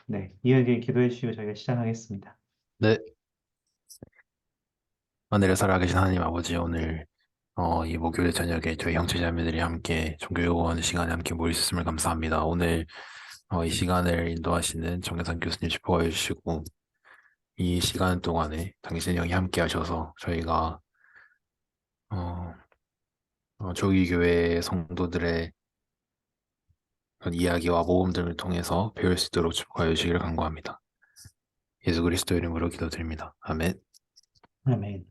네. 이어게 기도해 주시고 저희가 시작하겠습니다. 네, 하늘에 살아계신 하나님 아버지, 오늘 이 목요일 저녁에 저희 형제자매들이 함께 종교 요구하는 시간에 함께 모일 수 있음을 감사합니다. 오늘 이 시간을 인도하시는 정혜선 교수님 축복해 주시고 이 시간 동안에 당신 영이 함께 하셔서 저희가 어, 조기교회 성도들의 그런 이야기와 모험들을 통해서 배울 수 있도록 축복하여 주시기를 간구합니다. 예수 그리스도 이름으로 기도드립니다. 아멘. 아멘.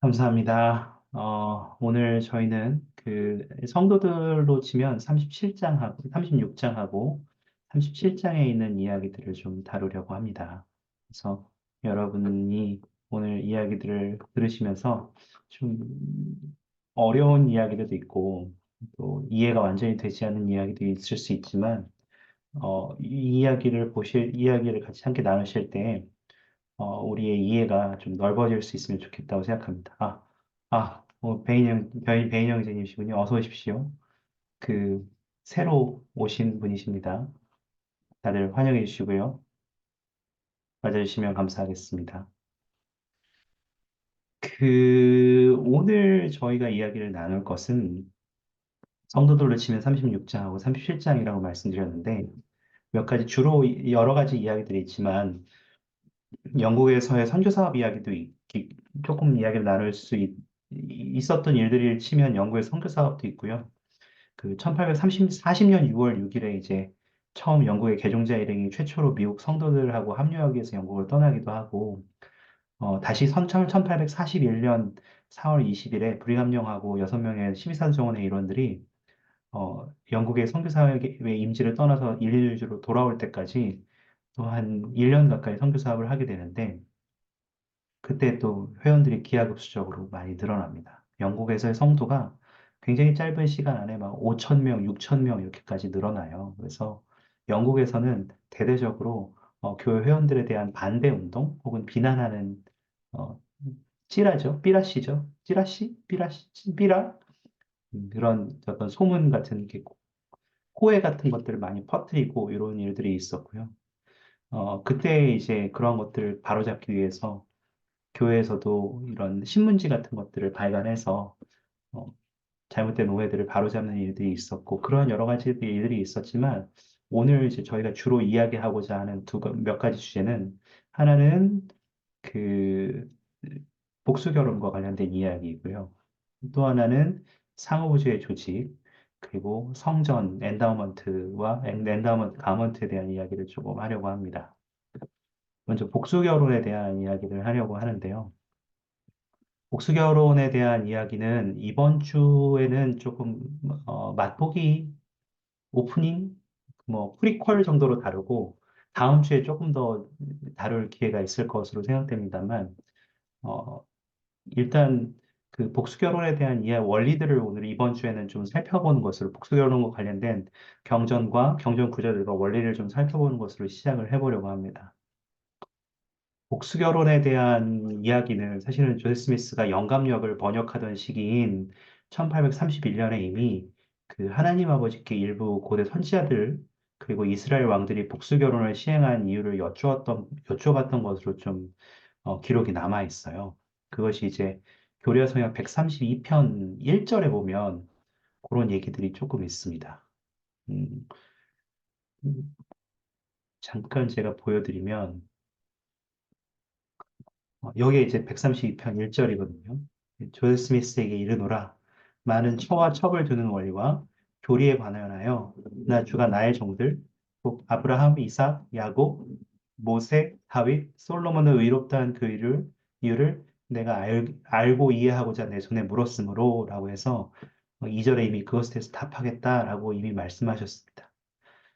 감사합니다. 오늘 저희는 그 성도들로 치면 37장하고 36장하고 37장에 있는 이야기들을 좀 다루려고 합니다. 그래서 여러분이 오늘 이야기들을 들으시면서 좀 어려운 이야기들도 있고 또 이해가 완전히 되지 않는 이야기도 있을 수 있지만 이 이야기를 이야기를 같이 함께 나누실 때 우리의 이해가 좀 넓어질 수 있으면 좋겠다고 생각합니다. 베인 형제님이시군요. 어서 오십시오. 그, 새로 오신 분이십니다. 다들 환영해 주시고요. 맞아주시면 감사하겠습니다. 오늘 저희가 이야기를 나눌 것은 성도들로 치면 36장하고 37장이라고 말씀드렸는데, 몇 가지, 주로 여러 가지 이야기들이 있지만, 영국에서의 선교 사업 이야기도 조금 이야기를 나눌 있었던 일들을 치면 영국의 선교 사업도 있고요. 그 1840년 6월 6일에 이제 처음 영국의 개종자 일행이 최초로 미국 성도들하고 합류하기 위해서 영국을 떠나기도 하고, 다시 1841년 4월 20일에 브리감령하고 6명의 12사도 정원의 일원들이 영국의 선교 사역의 임지를 떠나서 일일주로 돌아올 때까지 또 한 1년 가까이 선교 사업을 하게 되는데, 그때 또 회원들이 기하급수적으로 많이 늘어납니다. 영국에서의 성도가 굉장히 짧은 시간 안에 막 5천 명, 6천 명 이렇게까지 늘어나요. 그래서 영국에서는 대대적으로 교회 회원들에 대한 반대 운동 혹은 비난하는 어, 찌라죠, 삐라시죠, 찌라시, 삐라시, 삐라 그런 어떤 소문 같은 게 호해 같은 것들을 많이 퍼뜨리고 이런 일들이 있었고요. 그때 이제 그런 것들을 바로잡기 위해서 교회에서도 이런 신문지 같은 것들을 발간해서 어, 잘못된 오해들을 바로잡는 일들이 있었고 그런 여러 가지 일들이 있었지만 오늘 이제 저희가 주로 이야기하고자 하는 몇 가지 주제는 하나는 그 복수 결혼과 관련된 이야기이고요. 또 하나는 상호부주의 조직 그리고 성전 엔다우먼트와 엔다우먼트 가먼트에 대한 이야기를 조금 하려고 합니다. 먼저 복수 결혼에 대한 이야기를 하려고 하는데요. 복수결혼에 대한 이야기는 이번 주에는 조금 맛보기 오프닝 뭐 프리퀄 정도로 다루고 다음 주에 조금 더 다룰 기회가 있을 것으로 생각됩니다만 어, 일단 그 복수결혼에 대한 원리들을 오늘 이번 주에는 좀 살펴보는 것으로 복수결혼과 관련된 경전과 경전 구절들과 원리를 좀 살펴보는 것으로 시작을 해보려고 합니다. 복수 결혼에 대한 이야기는 사실은 조세 스미스가 영감력을 번역하던 시기인 1831년에 이미 그 하나님 아버지께 일부 고대 선지자들 그리고 이스라엘 왕들이 복수 결혼을 시행한 이유를 여쭈었던 것으로 좀 기록이 남아 있어요. 그것이 이제 교리와 성역 132편 1절에 보면 그런 얘기들이 조금 있습니다. 음, 음, 잠깐 제가 보여드리면 여기에 이제 132편 1절이거든요. 조엘 스미스에게 이르노라. 많은 처와 첩을 두는 원리와 교리에 관하여 나 주가 나의 종들, 곧 아브라함, 이삭, 야곱, 모세, 다윗, 솔로몬의 의롭다한 그 이유를 내가 알고 이해하고자 내 손에 물었으므로 라고 해서 2절에 이미 그것에 대해서 답하겠다라고 이미 말씀하셨습니다.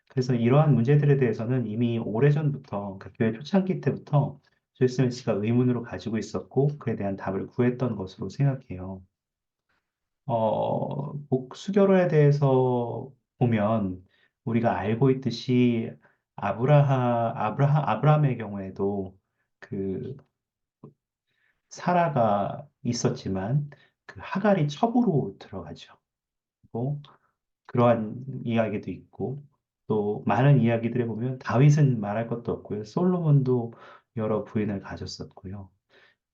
그래서 이러한 문제들에 대해서는 이미 오래전부터, 그러니까 교회 초창기 때부터 조이스 미스가 의문으로 가지고 있었고, 그에 대한 답을 구했던 것으로 생각해요. 수결호에 대해서 보면 우리가 알고 있듯이 아브라함의 경우에도 그 사라가 있었지만 그 하갈이 첩으로 들어가죠. 그리고 그러한 이야기도 있고, 또 많은 이야기들에 보면 다윗은 말할 것도 없고요. 솔로몬도 여러 부인을 가졌었고요.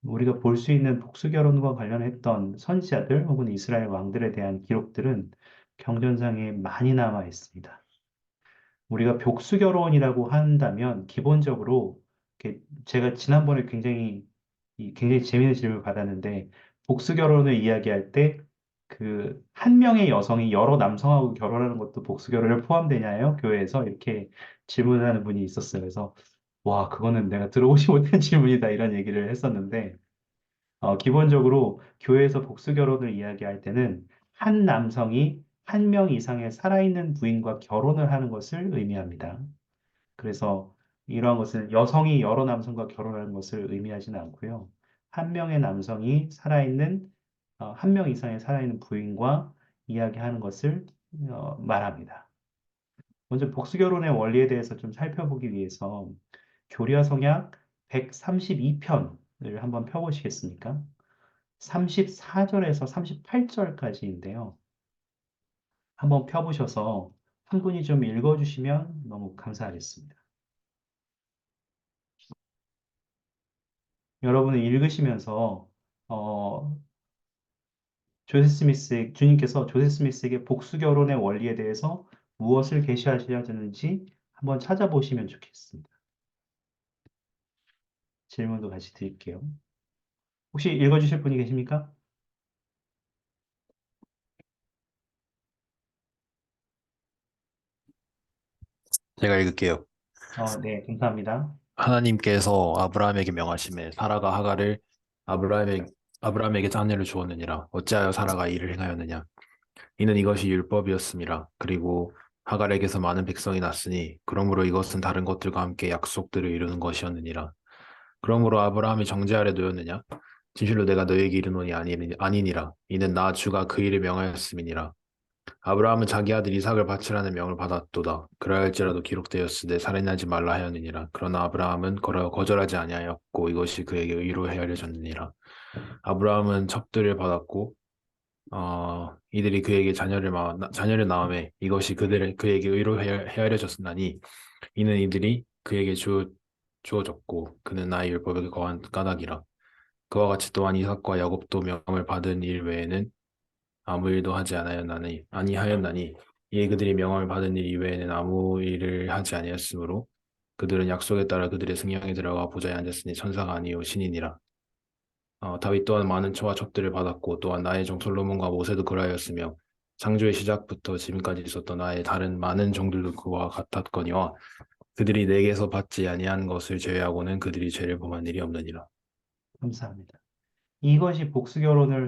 우리가 볼 수 있는 복수 결혼과 관련했던 선지자들 혹은 이스라엘 왕들에 대한 기록들은 경전상에 많이 남아 있습니다. 우리가 복수 결혼이라고 한다면 기본적으로 제가 지난번에 굉장히 재미있는 질문을 받았는데 복수 결혼을 이야기할 때 그 한 명의 여성이 여러 남성하고 결혼하는 것도 복수 결혼에 포함되냐요? 교회에서 이렇게 질문하는 분이 있었어요. 그래서 와, 그거는 내가 들어보지 못한 질문이다 이런 얘기를 했었는데 기본적으로 교회에서 복수 결혼을 이야기할 때는 한 남성이 한 명 이상의 살아있는 부인과 결혼을 하는 것을 의미합니다. 그래서 이러한 것은 여성이 여러 남성과 결혼하는 것을 의미하지는 않고요. 한 명의 남성이 한 명 이상의 살아있는 부인과 이야기하는 것을 말합니다. 먼저 복수 결혼의 원리에 대해서 좀 살펴보기 위해서 교리와 성약 132편을 한번 펴보시겠습니까? 34절에서 38절까지인데요. 한번 펴보셔서 한 분이 좀 읽어주시면 너무 감사하겠습니다. 여러분은 읽으시면서 어, 주님께서 조세 스미스에게 복수 결혼의 원리에 대해서 무엇을 계시하시려는지 한번 찾아보시면 좋겠습니다. 질문도 같이 드릴게요. 혹시 읽어주실 분이 계십니까? 제가 읽을게요. 네, 감사합니다. 하나님께서 아브라함에게 명하심에 사라가 하갈을 아브라함에, 아브라함에게 자녀를 주었느니라. 어찌하여 사라가 이를 행하였느냐? 이는 이것이 율법이었음이라. 그리고 하갈에게서 많은 백성이 났으니 그러므로 이것은 다른 것들과 함께 약속들을 이루는 것이었느니라. 그러므로 아브라함이 정죄 아래 놓였느냐? 진실로 내가 너에게 이르노니 아니니라. 이는 나 주가 그 일을 명하였음이니라. 아브라함은 자기 아들 이삭을 바치라는 명을 받았도다. 그러할지라도 기록되었으되 살인하지 말라 하였느니라. 그러나 아브라함은 거절하지 아니하였고 이것이 그에게 의로 헤아려졌느니라. 아브라함은 첩들을 받았고 이들이 그에게 자녀를 낳음에 이것이 그에게 의로 헤아려졌으나니 이는 이들이 그에게 주어졌고 그는 나의 율법에 거한 까닭이라. 그와 같이 또한 이삭과 야곱도 명을 받은 일 외에는 아무 일도 하지 아니하였나니 이에 그들이 명함을 받은 일 이외에는 아무 일을 하지 아니하였으므로 그들은 약속에 따라 그들의 승령에 들어가 보좌에 앉았으니 천사가 아니요 신이니라. 다윗 또한 많은 초와 첩들을 받았고 또한 나의 종 솔로몬과 모세도 그러하였으며 창조의 시작부터 지금까지 있었던 나의 다른 많은 종들도 그와 같았거니와 그들이 내게서 받지 아니한 것을 제외하고는 그들이 죄를 범한 일이 없느니라. 감사합니다. 이것이 복수 결혼을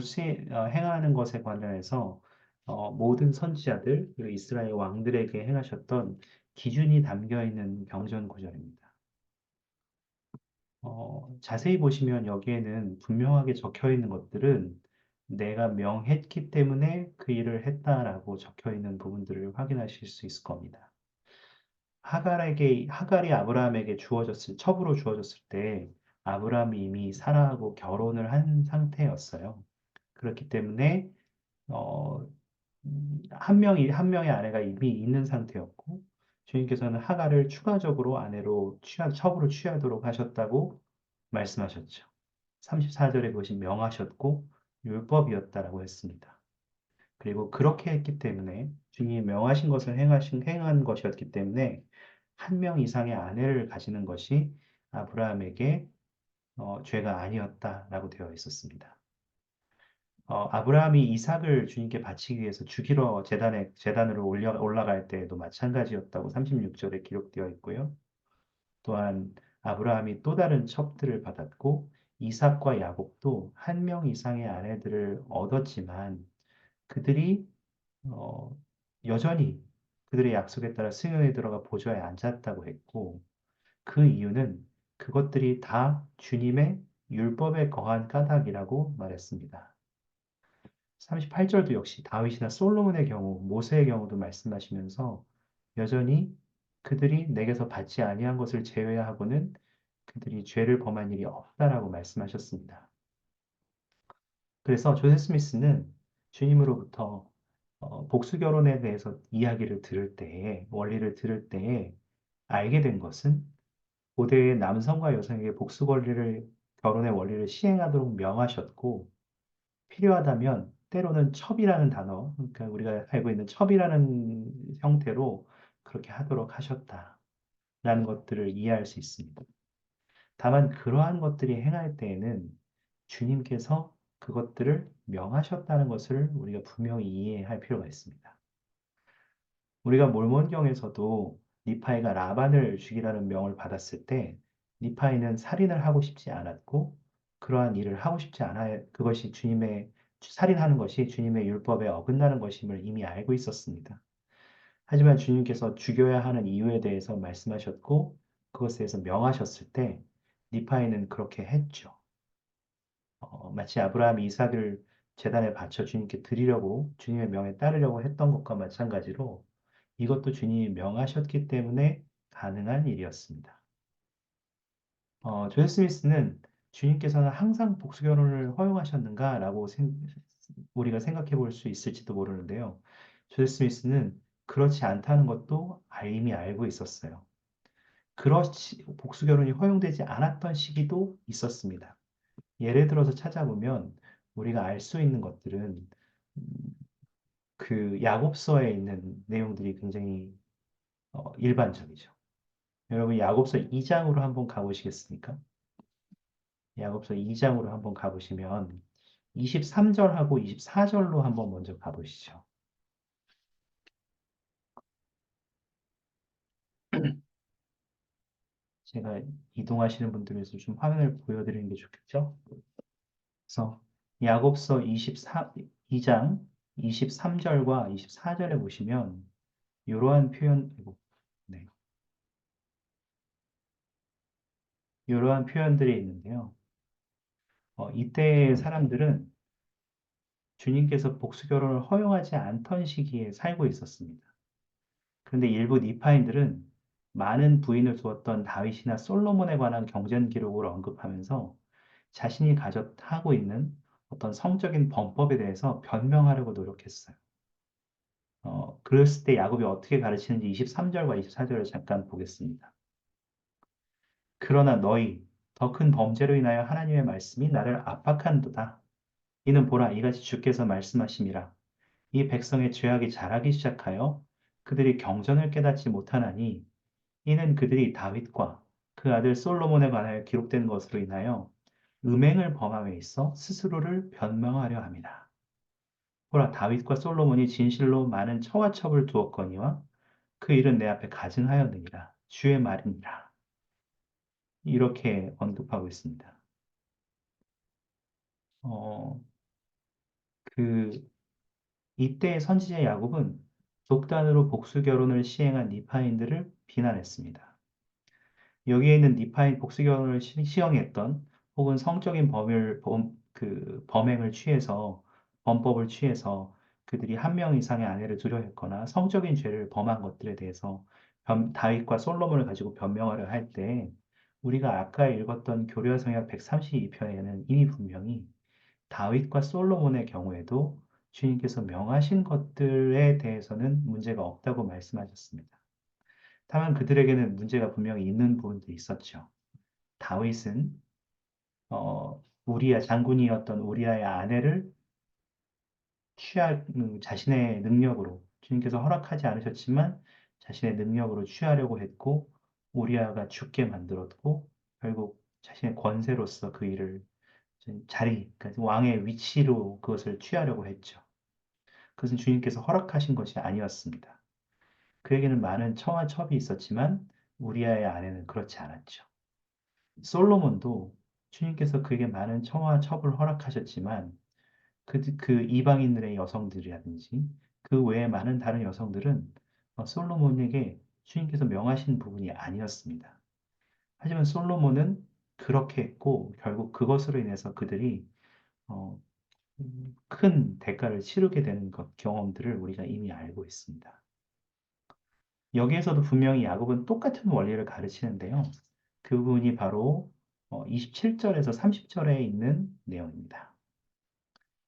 행하는 것에 관련해서 모든 선지자들 그리고 이스라엘 왕들에게 행하셨던 기준이 담겨 있는 경전 구절입니다. 자세히 보시면 여기에는 분명하게 적혀 있는 것들은 내가 명했기 때문에 그 일을 했다라고 적혀 있는 부분들을 확인하실 수 있을 겁니다. 하갈이 아브라함에게 첩으로 주어졌을 때 아브라함이 이미 사라하고 결혼을 한 상태였어요. 그렇기 때문에 어, 한 명의 아내가 이미 있는 상태였고 주님께서는 하갈을 추가적으로 첩으로 취하도록 하셨다고 말씀하셨죠. 34절에 그것이 명하셨고 율법이었다라고 했습니다. 그리고 그렇게 했기 때문에 주님이 명하신 것을 행한 것이었기 때문에 한 명 이상의 아내를 가지는 것이 아브라함에게 죄가 아니었다라고 되어 있었습니다. 아브라함이 이삭을 주님께 바치기 위해서 죽이러 재단으로 올라갈 때에도 마찬가지였다고 36절에 기록되어 있고요. 또한 아브라함이 또 다른 첩들을 받았고 이삭과 야곱도 한 명 이상의 아내들을 얻었지만 그들이 어, 여전히 그들의 약속에 따라 승연에 들어가 보좌에 앉았다고 했고 그 이유는 그것들이 다 주님의 율법에 거한 까닭이라고 말했습니다. 38절도 역시 다윗이나 솔로몬의 경우, 모세의 경우도 말씀하시면서 여전히 그들이 내게서 받지 아니한 것을 제외하고는 그들이 죄를 범한 일이 없다라고 말씀하셨습니다. 그래서 조세 스미스는 주님으로부터 복수 결혼에 대해서 이야기를 들을 때에, 원리를 들을 때에 알게 된 것은 고대의 남성과 여성에게 복수 권리를, 결혼의 원리를 시행하도록 명하셨고, 필요하다면 때로는 첩이라는 단어, 그러니까 우리가 알고 있는 첩이라는 형태로 그렇게 하도록 하셨다라는 것들을 이해할 수 있습니다. 다만 그러한 것들이 행할 때에는 주님께서 그것들을 명하셨다는 것을 우리가 분명히 이해할 필요가 있습니다. 우리가 몰몬경에서도 니파이가 라반을 죽이라는 명을 받았을 때 니파이는 살인을 하고 싶지 않았고 그러한 일을 하고 싶지 않아 그것이 주님의 살인하는 것이 주님의 율법에 어긋나는 것임을 이미 알고 있었습니다. 하지만 주님께서 죽여야 하는 이유에 대해서 말씀하셨고 그것에 대해서 명하셨을 때 니파이는 그렇게 했죠. 마치 아브라함이 이삭을 제단에 바쳐 주님께 드리려고 주님의 명에 따르려고 했던 것과 마찬가지로 이것도 주님이 명하셨기 때문에 가능한 일이었습니다. 조엘 스미스는 주님께서는 항상 복수 결혼을 허용하셨는가라고 우리가 생각해 볼 수 있을지도 모르는데요. 조엘 스미스는 그렇지 않다는 것도 이미 알고 있었어요. 그렇지, 복수 결혼이 허용되지 않았던 시기도 있었습니다. 예를 들어서 찾아보면 우리가 알 수 있는 것들은 음, 그 야곱서에 있는 내용들이 굉장히 일반적이죠. 여러분 야곱서 2장으로 한번 가보시겠습니까? 야곱서 2장으로 한번 가보시면 23절하고 24절로 한번 먼저 가보시죠. 제가 이동하시는 분들 위해서 좀 화면을 보여드리는 게 좋겠죠? 그래서 야곱서 2장 23절과 24절에 보시면 이러한 표현, 네, 이러한 표현들이 있는데요. 이때 사람들은 주님께서 복수 결혼을 허용하지 않던 시기에 살고 있었습니다. 그런데 일부 니파인들은 많은 부인을 두었던 다윗이나 솔로몬에 관한 경전 기록을 언급하면서 자신이 하고 있는 어떤 성적인 범법에 대해서 변명하려고 노력했어요. 그랬을 때 야곱이 어떻게 가르치는지 23절과 24절을 잠깐 보겠습니다. 그러나 너희 더 큰 범죄로 인하여 하나님의 말씀이 나를 압박한도다. 이는 보라 이같이 주께서 말씀하심이라. 이 백성의 죄악이 자라기 시작하여 그들이 경전을 깨닫지 못하나니 이는 그들이 다윗과 그 아들 솔로몬에 관하여 기록된 것으로 인하여 음행을 범함에 있어 스스로를 변명하려 함이라. 보라 다윗과 솔로몬이 진실로 많은 처와 첩을 두었거니와 그 일은 내 앞에 가증하였느니라. 주의 말이니라. 이렇게 언급하고 있습니다. 어, 그 이때 선지자 야곱은 독단으로 복수 결혼을 시행한 니파인들을 비난했습니다. 여기에 있는 니파인 복수 결혼을 시행했던 혹은 성적인 범행을 취해서 범법을 취해서 그들이 한 명 이상의 아내를 두려했거나 성적인 죄를 범한 것들에 대해서 다윗과 솔로몬을 가지고 변명하려 할 때 우리가 아까 읽었던 교류와 성약 132편에는 이미 분명히 다윗과 솔로몬의 경우에도 주님께서 명하신 것들에 대해서는 문제가 없다고 말씀하셨습니다. 다만 그들에게는 문제가 분명히 있는 부분도 있었죠. 다윗은 우리야 장군이었던 우리아의 아내를 자신의 능력으로 주님께서 허락하지 않으셨지만 자신의 능력으로 취하려고 했고 우리아가 죽게 만들었고 결국 자신의 권세로서 그 일을 그러니까 왕의 위치로 그것을 취하려고 했죠. 그것은 주님께서 허락하신 것이 아니었습니다. 그에게는 많은 청한 첩이 있었지만 우리아의 아내는 그렇지 않았죠. 솔로몬도 주님께서 그에게 많은 청와 첩을 허락하셨지만 그 이방인들의 여성들이라든지 그 외에 많은 다른 여성들은 솔로몬에게 주님께서 명하신 부분이 아니었습니다. 하지만 솔로몬은 그렇게 했고 결국 그것으로 인해서 그들이 어, 큰 대가를 치르게 되는 경험들을 우리가 이미 알고 있습니다. 여기에서도 분명히 야곱은 똑같은 원리를 가르치는데요. 그 부분이 바로 27절에서 30절에 있는 내용입니다.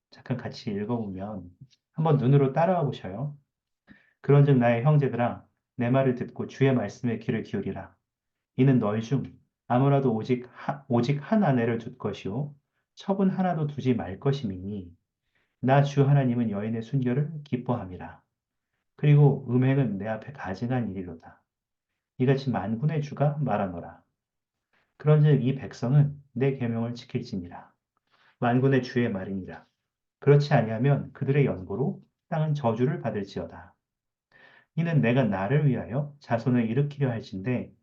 잠깐 같이 읽어보면 한번 눈으로 따라와 보셔요. 그런즉 나의 형제들아, 내 말을 듣고 주의 말씀에 귀를 기울이라. 이는 너희 중 아무라도 오직 한 아내를 둘 것이요 첩은 하나도 두지 말 것임이니 나 주 하나님은 여인의 순결을 기뻐함이라. 그리고 음행은 내 앞에 가증한 일이로다. 이같이 만군의 주가 말하노라. 그런즉 이 백성은 내 계명을 지킬지니라. 만군의 주의 말이니라. 그렇지 아니하면 그들의 연고로 땅은 저주를 받을지어다. 이는 내가 나를 위하여 자손을 일으키려 할진대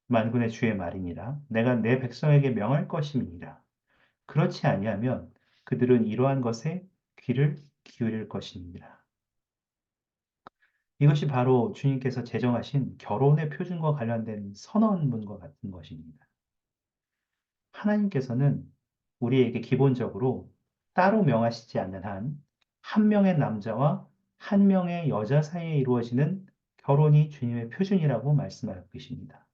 만군의 주의 말이니라. 내가 내 백성에게 명할 것임이니라. 그렇지 아니하면 그들은 이러한 것에 귀를 기울일 것입니다. 이것이 바로 주님께서 제정하신 결혼의 표준과 관련된 선언문과 같은 것입니다. 하나님께서는 우리에게 기본적으로 따로 명하시지 않는 한, 한 명의 남자와 한 명의 여자 사이에 이루어지는 결혼이 주님의 표준이라고 말씀하고 계십니다.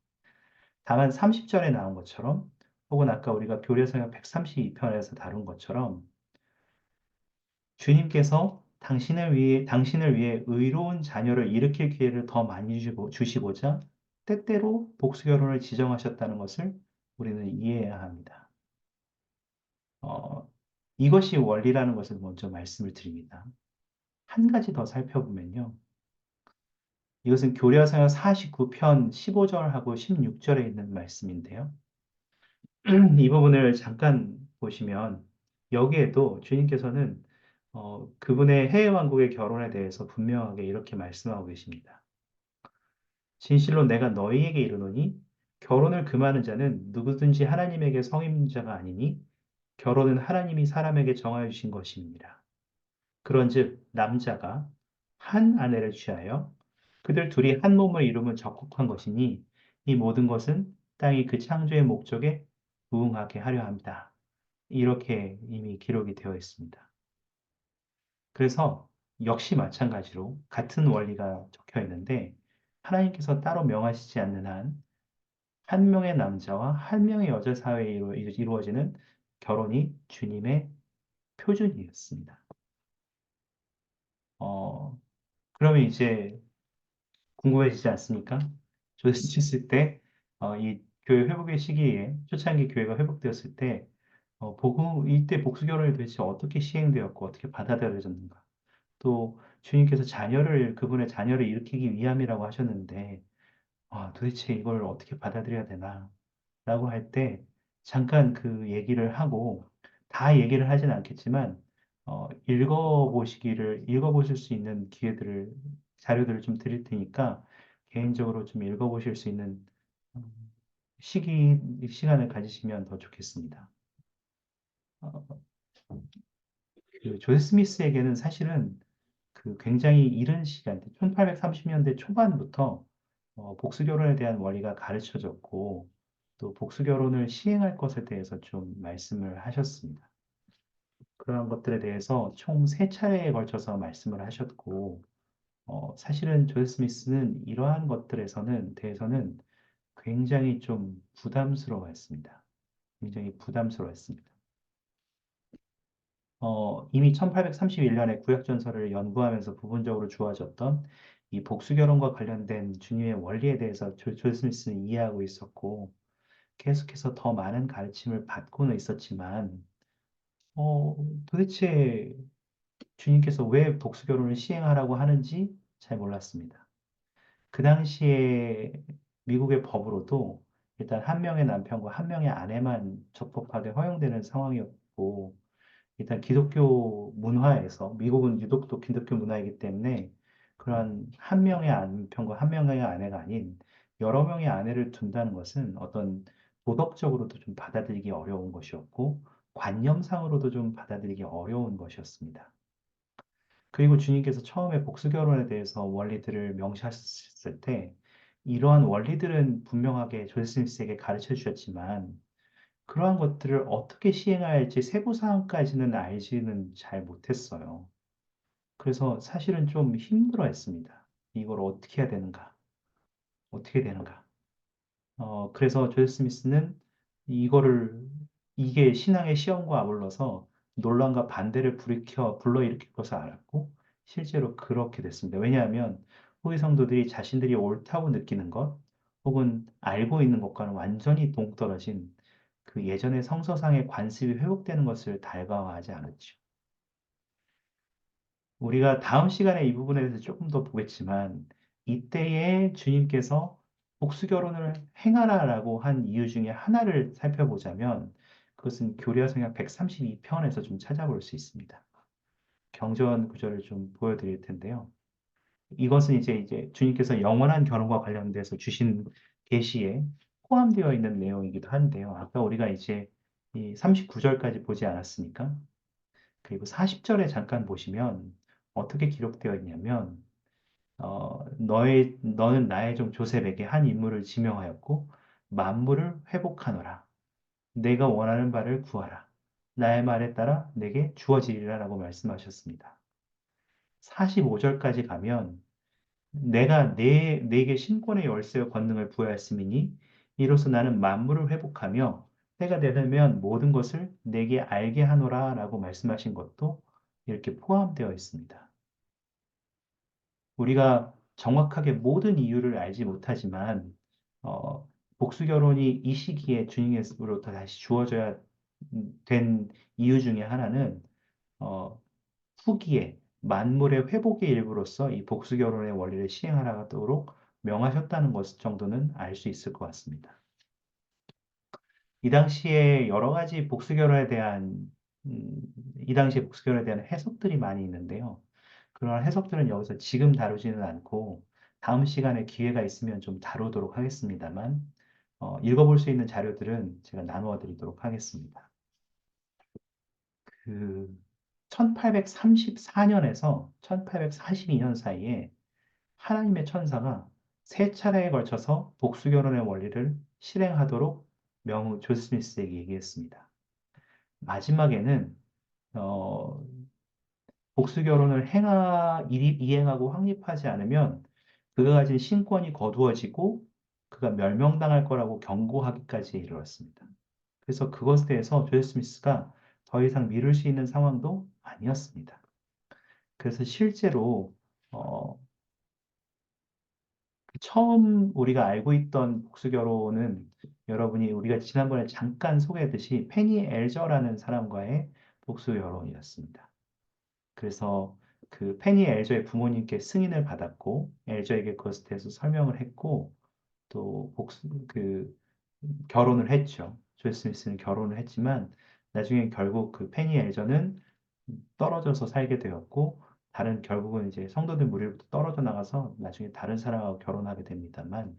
다만 30절에 나온 것처럼, 혹은 아까 우리가 교례서역 132편에서 다룬 것처럼, 주님께서 당신을 위해 의로운 자녀를 일으킬 기회를 더 많이 주시고자 때때로 복수결혼을 지정하셨다는 것을 우리는 이해해야 합니다. 어, 이것이 원리라는 것을 먼저 말씀을 드립니다. 한 가지 더 살펴보면요. 이것은 교례서역 49편 15절하고 16절에 있는 말씀인데요. 이 부분을 잠깐 보시면 여기에도 주님께서는 그분의 해외 왕국의 결혼에 대해서 분명하게 이렇게 말씀하고 계십니다. 진실로 내가 너희에게 이르노니 결혼을 금하는 자는 누구든지 하나님에게 성인 자가 아니니 결혼은 하나님이 사람에게 정하여 주신 것입니다. 그런즉 남자가 한 아내를 취하여 그들 둘이 한 몸을 이루면 적국한 것이니 이 모든 것은 땅이 그 창조의 목적에 부응하게 하려 합니다. 이렇게 이미 기록이 되어 있습니다. 그래서 역시 마찬가지로 같은 원리가 적혀 있는데 하나님께서 따로 명하시지 않는 한 한 명의 남자와 한 명의 여자 사이에 이루어지는 결혼이 주님의 표준이었습니다. 어, 그러면 이제 궁금해지지 않습니까? 조회했을 때, 이 교회 회복의 시기에, 초창기 교회가 회복되었을 때, 이때 복수결혼이 도대체 어떻게 시행되었고, 어떻게 받아들여졌는가? 또, 주님께서 그분의 자녀를 일으키기 위함이라고 하셨는데, 도대체 이걸 어떻게 받아들여야 되나? 라고 할 때, 잠깐 그 얘기를 하고, 다 얘기를 하진 않겠지만, 읽어보실 수 있는 자료들을 좀 드릴 테니까, 개인적으로 좀 읽어보실 수 있는 음, 시간을 가지시면 더 좋겠습니다. 어, 그 조세 스미스에게는 사실은 그 굉장히 이른 시간, 1830년대 초반부터 복수 결혼에 대한 원리가 가르쳐졌고, 또 복수 결혼을 시행할 것에 대해서 좀 말씀을 하셨습니다. 그러한 것들에 대해서 총 세 차례에 걸쳐서 말씀을 하셨고, 사실은 조세 스미스는 이러한 대해서는 굉장히 좀 부담스러워했습니다. 굉장히 부담스러워했습니다. 이미 1831년에 구약전설을 연구하면서 부분적으로 주어졌던 이 복수결혼과 관련된 주님의 원리에 대해서 조지 스미스는 이해하고 있었고, 계속해서 더 많은 가르침을 받고는 있었지만, 도대체 주님께서 왜 복수결혼을 시행하라고 하는지 잘 몰랐습니다. 그 당시에 미국의 법으로도 일단 한 명의 남편과 한 명의 아내만 적법하게 허용되는 상황이었고, 일단 기독교 문화에서, 미국은 유독도 기독교 문화이기 때문에 그러한 한 명의 남편과 한 명의 아내가 아닌 여러 명의 아내를 둔다는 것은 어떤 도덕적으로도 좀 받아들이기 어려운 것이었고, 관념상으로도 좀 받아들이기 어려운 것이었습니다. 그리고 주님께서 처음에 복수 결혼에 대해서 원리들을 명시하셨을 때, 이러한 원리들은 분명하게 조세 스미스에게 가르쳐 주셨지만, 그러한 것들을 어떻게 시행해야 할지 세부 사항까지는 알지는 잘 못했어요. 그래서 사실은 좀 힘들어 했습니다. 이걸 어떻게 해야 되는가? 어떻게 되는가? 그래서 조세 스미스는 이거를, 이게 신앙의 시험과 아울러서 논란과 반대를 불러일으킬 것을 알았고, 실제로 그렇게 됐습니다. 왜냐하면 후기 성도들이 자신들이 옳다고 느끼는 것, 혹은 알고 있는 것과는 완전히 동떨어진 그 예전의 성서상의 관습이 회복되는 것을 달가워하지 않았죠. 우리가 다음 시간에 이 부분에 대해서 조금 더 보겠지만, 이때에 주님께서 복수 결혼을 행하라라고 한 이유 중에 하나를 살펴보자면, 그것은 교리와 성경 132편에서 좀 찾아볼 수 있습니다. 경전 구절을 좀 보여드릴 텐데요. 이것은 이제 주님께서 영원한 결혼과 관련돼서 주신 계시에 포함되어 있는 내용이기도 한데요. 아까 우리가 이제 이 39절까지 보지 않았습니까? 그리고 40절에 잠깐 보시면 어떻게 기록되어 있냐면, 너는 나의 종 조셉에게 한 임무를 지명하였고, 만물을 회복하노라. 내가 원하는 바를 구하라. 나의 말에 따라 내게 주어지리라 라고 말씀하셨습니다. 45절까지 가면, 내가 내게 신권의 열쇠와 권능을 부여했음이니, 이로써 나는 만물을 회복하며, 때가 되면 모든 것을 내게 알게 하노라 라고 말씀하신 것도 이렇게 포함되어 있습니다. 우리가 정확하게 모든 이유를 알지 못하지만, 복수 결혼이 이 시기에 주님으로부터 다시 주어져야 된 이유 중에 하나는, 어, 후기에 만물의 회복의 일부로서 이 복수 결혼의 원리를 시행하도록 명하셨다는 것 정도는 알 수 있을 것 같습니다. 이 당시에 여러 가지 복수 결혼에 대한 음, 이 당시에 복수 결혼에 대한 해석들이 많이 있는데요. 그러한 해석들은 여기서 지금 다루지는 않고 다음 시간에 기회가 있으면 좀 다루도록 하겠습니다만, 읽어볼 수 있는 자료들은 제가 나누어 드리도록 하겠습니다. 그 1834년에서 1842년 사이에 하나님의 천사가 세 차례에 걸쳐서 복수 결혼의 원리를 실행하도록 조 스미스에게 얘기했습니다. 마지막에는 어, 복수 결혼을 이행하고 확립하지 않으면 그가 가진 신권이 거두어지고 그가 멸명당할 거라고 경고하기까지 이르렀습니다. 그래서 그것에 대해서 조 스미스가 더 이상 미룰 수 있는 상황도 아니었습니다. 그래서 실제로 어, 처음 우리가 알고 있던 복수 결혼은 여러분이 우리가 지난번에 잠깐 소개했듯이 페니 엘저라는 사람과의 복수 결혼이었습니다. 그래서 그 페니 엘저의 부모님께 승인을 받았고 엘저에게 그것에 대해서 설명을 했고 또 결혼을 했죠. 조 스미스는 결혼을 했지만 나중에 결국 그 페니 엘저는 떨어져서 살게 되었고 결국은 이제 성도들 무리로부터 떨어져 나가서 나중에 다른 사람하고 결혼하게 됩니다만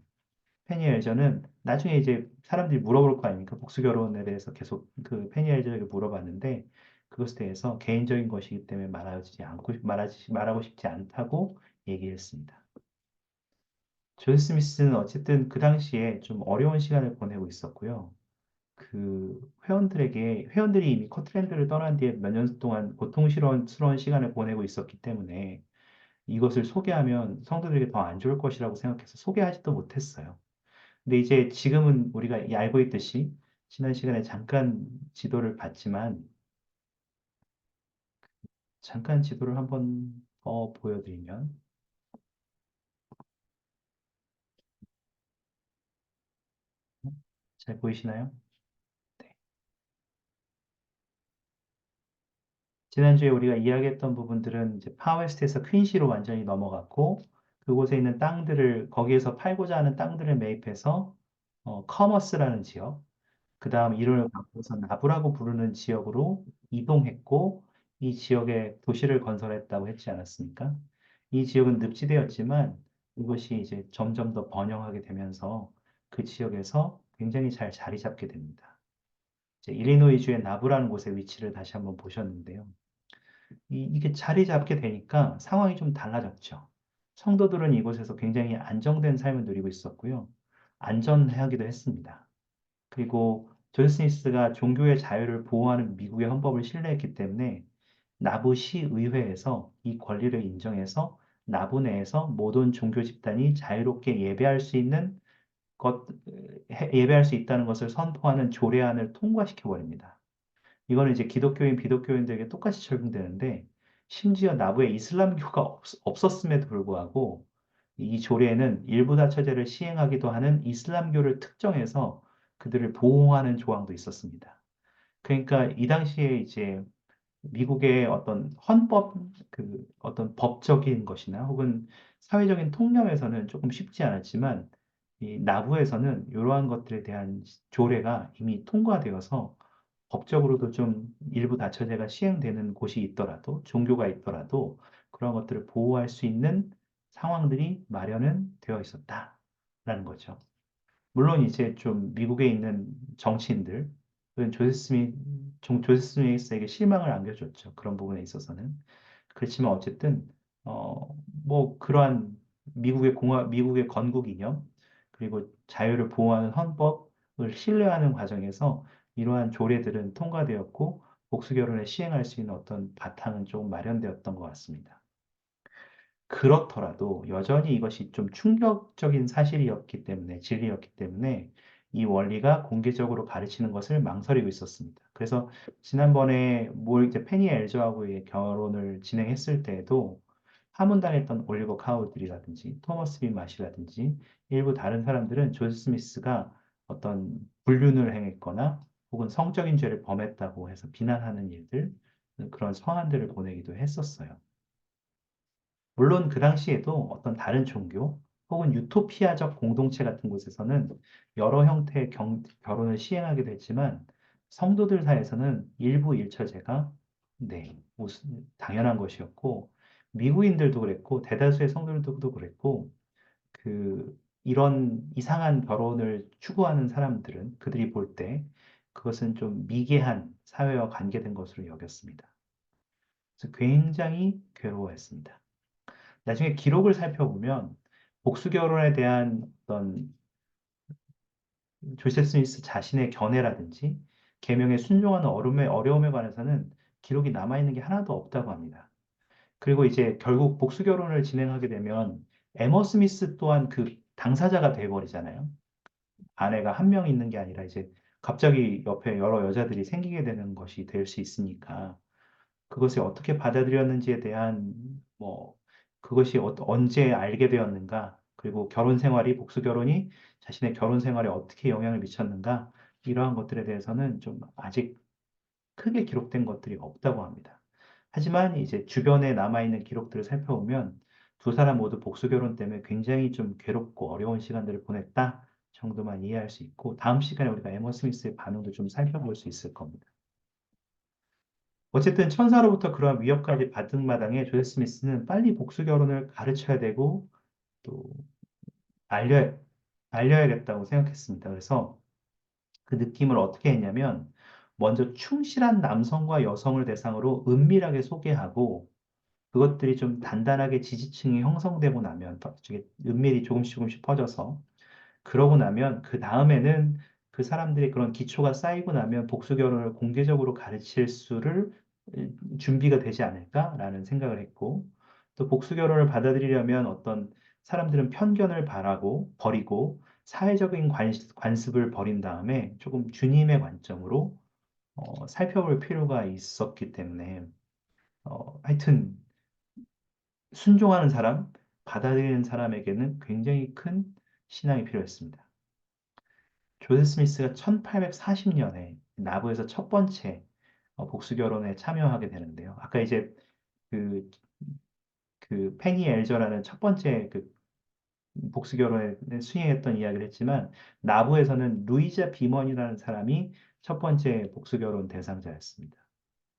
페니 엘저는 나중에 이제 사람들이 물어볼 거 아닙니까? 복수 결혼에 대해서 계속 그 페니 엘저에게 물어봤는데 그것에 대해서 개인적인 것이기 때문에 말하고 싶지 않다고 얘기했습니다. 존 스미스는 어쨌든 그 당시에 좀 어려운 시간을 보내고 있었고요. 회원들이 이미 커트랜드를 떠난 뒤에 몇 년 동안 고통스러운 시간을 보내고 있었기 때문에 이것을 소개하면 성도들에게 더 안 좋을 것이라고 생각해서 소개하지도 못했어요. 근데 이제 지금은 우리가 알고 있듯이 지난 시간에 지도를 봤지만 잠깐 지도를 한번 더 보여드리면 잘 보이시나요? 네. 지난주에 우리가 이야기했던 부분들은 이제 파웨스트에서 퀸시로 완전히 넘어갔고 그곳에 있는 거기에서 팔고자 하는 땅들을 매입해서 커머스라는 지역, 그 다음 이름을 바꿔서 나부라고 부르는 지역으로 이동했고 이 지역에 도시를 건설했다고 했지 않았습니까? 이 지역은 늪지대였지만 이것이 이제 점점 더 번영하게 되면서 그 지역에서 굉장히 잘 자리 잡게 됩니다. 이제 일리노이주의 나부라는 곳의 위치를 다시 한번 보셨는데요. 이게 자리 잡게 되니까 상황이 좀 달라졌죠. 성도들은 이곳에서 굉장히 안정된 삶을 누리고 있었고요. 안전하기도 했습니다. 그리고 존 스미스가 종교의 자유를 보호하는 미국의 헌법을 신뢰했기 때문에 나부시 의회에서 이 권리를 인정해서 나부 내에서 모든 종교 집단이 자유롭게 예배할 수 있다는 것을 선포하는 조례안을 통과시켜 버립니다. 이거는 이제 기독교인, 비독교인들에게 똑같이 적용되는데 심지어 나부에 이슬람교가 없었음에도 불구하고 이 조례에는 일부 다처제를 시행하기도 하는 이슬람교를 특정해서 그들을 보호하는 조항도 있었습니다. 그러니까 이 당시에 이제 미국의 어떤 헌법, 어떤 법적인 것이나 혹은 사회적인 통념에서는 조금 쉽지 않았지만, 이 나부에서는 이러한 것들에 대한 조례가 이미 통과되어서 법적으로도 좀 일부 다처제가 시행되는 곳이 있더라도, 종교가 있더라도 그런 것들을 보호할 수 있는 상황들이 마련은 되어 있었다라는 거죠. 물론 이제 좀 미국에 있는 정치인들, 은 조세 스미스에게 실망을 안겨줬죠. 그런 부분에 있어서는. 그렇지만 어쨌든, 뭐, 그러한 미국의 건국 이념, 그리고 자유를 보호하는 헌법을 신뢰하는 과정에서 이러한 조례들은 통과되었고, 복수 결혼을 시행할 수 있는 어떤 바탕은 좀 마련되었던 것 같습니다. 그렇더라도 여전히 이것이 좀 충격적인 사실이었기 때문에, 진리였기 때문에 이 원리가 공개적으로 가르치는 것을 망설이고 있었습니다. 그래서 지난번에 이제 페니 엘저하고의 결혼을 진행했을 때에도 파문당했던 올리버 카우들이라든지 토머스 빈 마시라든지 일부 다른 사람들은 조지 스미스가 어떤 불륜을 행했거나 혹은 성적인 죄를 범했다고 해서 비난하는 일들, 그런 서한들을 보내기도 했었어요. 물론 그 당시에도 어떤 다른 종교 혹은 유토피아적 공동체 같은 곳에서는 여러 형태의 결혼을 시행하기도 했지만 성도들 사이에서는 일부 일처제가 당연한 것이었고 미국인들도 그랬고 대다수의 성도들도 그랬고 이런 이상한 결혼을 추구하는 사람들은 그들이 볼 때 그것은 좀 미개한 사회와 관계된 것으로 여겼습니다. 그래서 굉장히 괴로워했습니다. 나중에 기록을 살펴보면 복수 결혼에 대한 어떤 조셉 스미스 자신의 견해라든지 계명에 순종하는 어려움에 관해서는 기록이 남아있는 게 하나도 없다고 합니다. 그리고 이제 결국 복수 결혼을 진행하게 되면 에머 스미스 또한 그 당사자가 돼버리잖아요. 아내가 한 명 있는 게 아니라 이제 갑자기 옆에 여러 여자들이 생기게 되는 것이 될 수 있으니까 그것을 어떻게 받아들였는지에 대한 뭐 그것이 언제 알게 되었는가, 그리고 결혼 생활이 복수 결혼이 자신의 결혼 생활에 어떻게 영향을 미쳤는가, 이러한 것들에 대해서는 좀 아직 크게 기록된 것들이 없다고 합니다. 하지만 이제 주변에 남아있는 기록들을 살펴보면 두 사람 모두 복수 결혼 때문에 굉장히 좀 괴롭고 어려운 시간들을 보냈다 정도만 이해할 수 있고, 다음 시간에 우리가 에머 스미스의 반응도 좀 살펴볼 수 있을 겁니다. 어쨌든 천사로부터 그러한 위협까지 받은 마당에 조셉 스미스는 빨리 복수 결혼을 가르쳐야 되고 또 알려, 알려야겠다고 생각했습니다. 그래서 그 느낌을 어떻게 했냐면 먼저 충실한 남성과 여성을 대상으로 은밀하게 소개하고 그것들이 좀 단단하게 지지층이 형성되고 나면 저게 은밀히 조금씩 조금씩 퍼져서 그러고 나면 그 다음에는 그 사람들의 그런 기초가 쌓이고 나면 복수 결혼을 공개적으로 가르칠 수를 준비가 되지 않을까라는 생각을 했고 또 복수 결혼을 받아들이려면 어떤 사람들은 편견을 버리고 사회적인 관습을 버린 다음에 조금 주님의 관점으로 살펴볼 필요가 있었기 때문에 하여튼 순종하는 사람, 받아들이는 사람에게는 굉장히 큰 신앙이 필요했습니다. 조셉 스미스가 1840년에 나부에서 첫 번째 복수 결혼에 참여하게 되는데요. 아까 이제 그, 그 페니 엘저라는 첫 번째 복수 결혼에 수행했던 이야기를 했지만 나부에서는 루이자 비먼이라는 사람이 첫 번째 복수 결혼 대상자였습니다.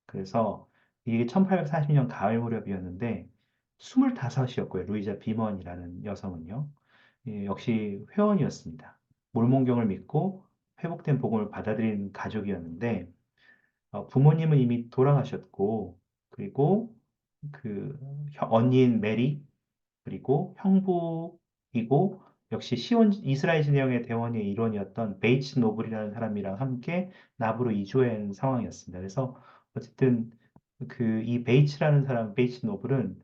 그래서 이게 1840년 가을 무렵이었는데 25이었고요. 루이자 비먼이라는 여성은요. 예, 역시 회원이었습니다. 몰몬경을 믿고 회복된 복음을 받아들인 가족이었는데 부모님은 이미 돌아가셨고 그리고 그 언니인 메리 그리고 형부이고 역시 이스라엘 진영의 대원의 일원이었던 베이츠 노블이라는 사람이랑 함께 나부로 이주한 상황이었습니다. 그래서 어쨌든 이 베이츠 노블은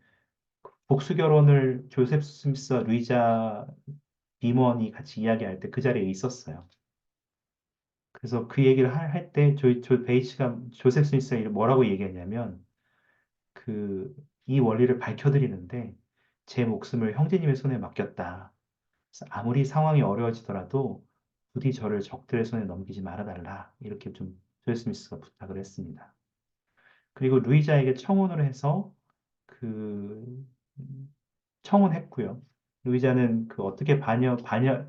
복수 결혼을 조셉 스미스와 루이자 비먼이 같이 이야기할 때 그 자리에 있었어요. 그래서 그 얘기를 할 때 베이츠가 조셉 스미스가 뭐라고 얘기했냐면 그, 이 원리를 밝혀드리는데 제 목숨을 형제님의 손에 맡겼다. 그래서 아무리 상황이 어려워지더라도 부디 저를 적들의 손에 넘기지 말아달라. 이렇게 좀 조엘 스미스가 부탁을 했습니다. 그리고 루이자에게 청혼을 해서 그 청혼했고요. 루이자는 그 어떻게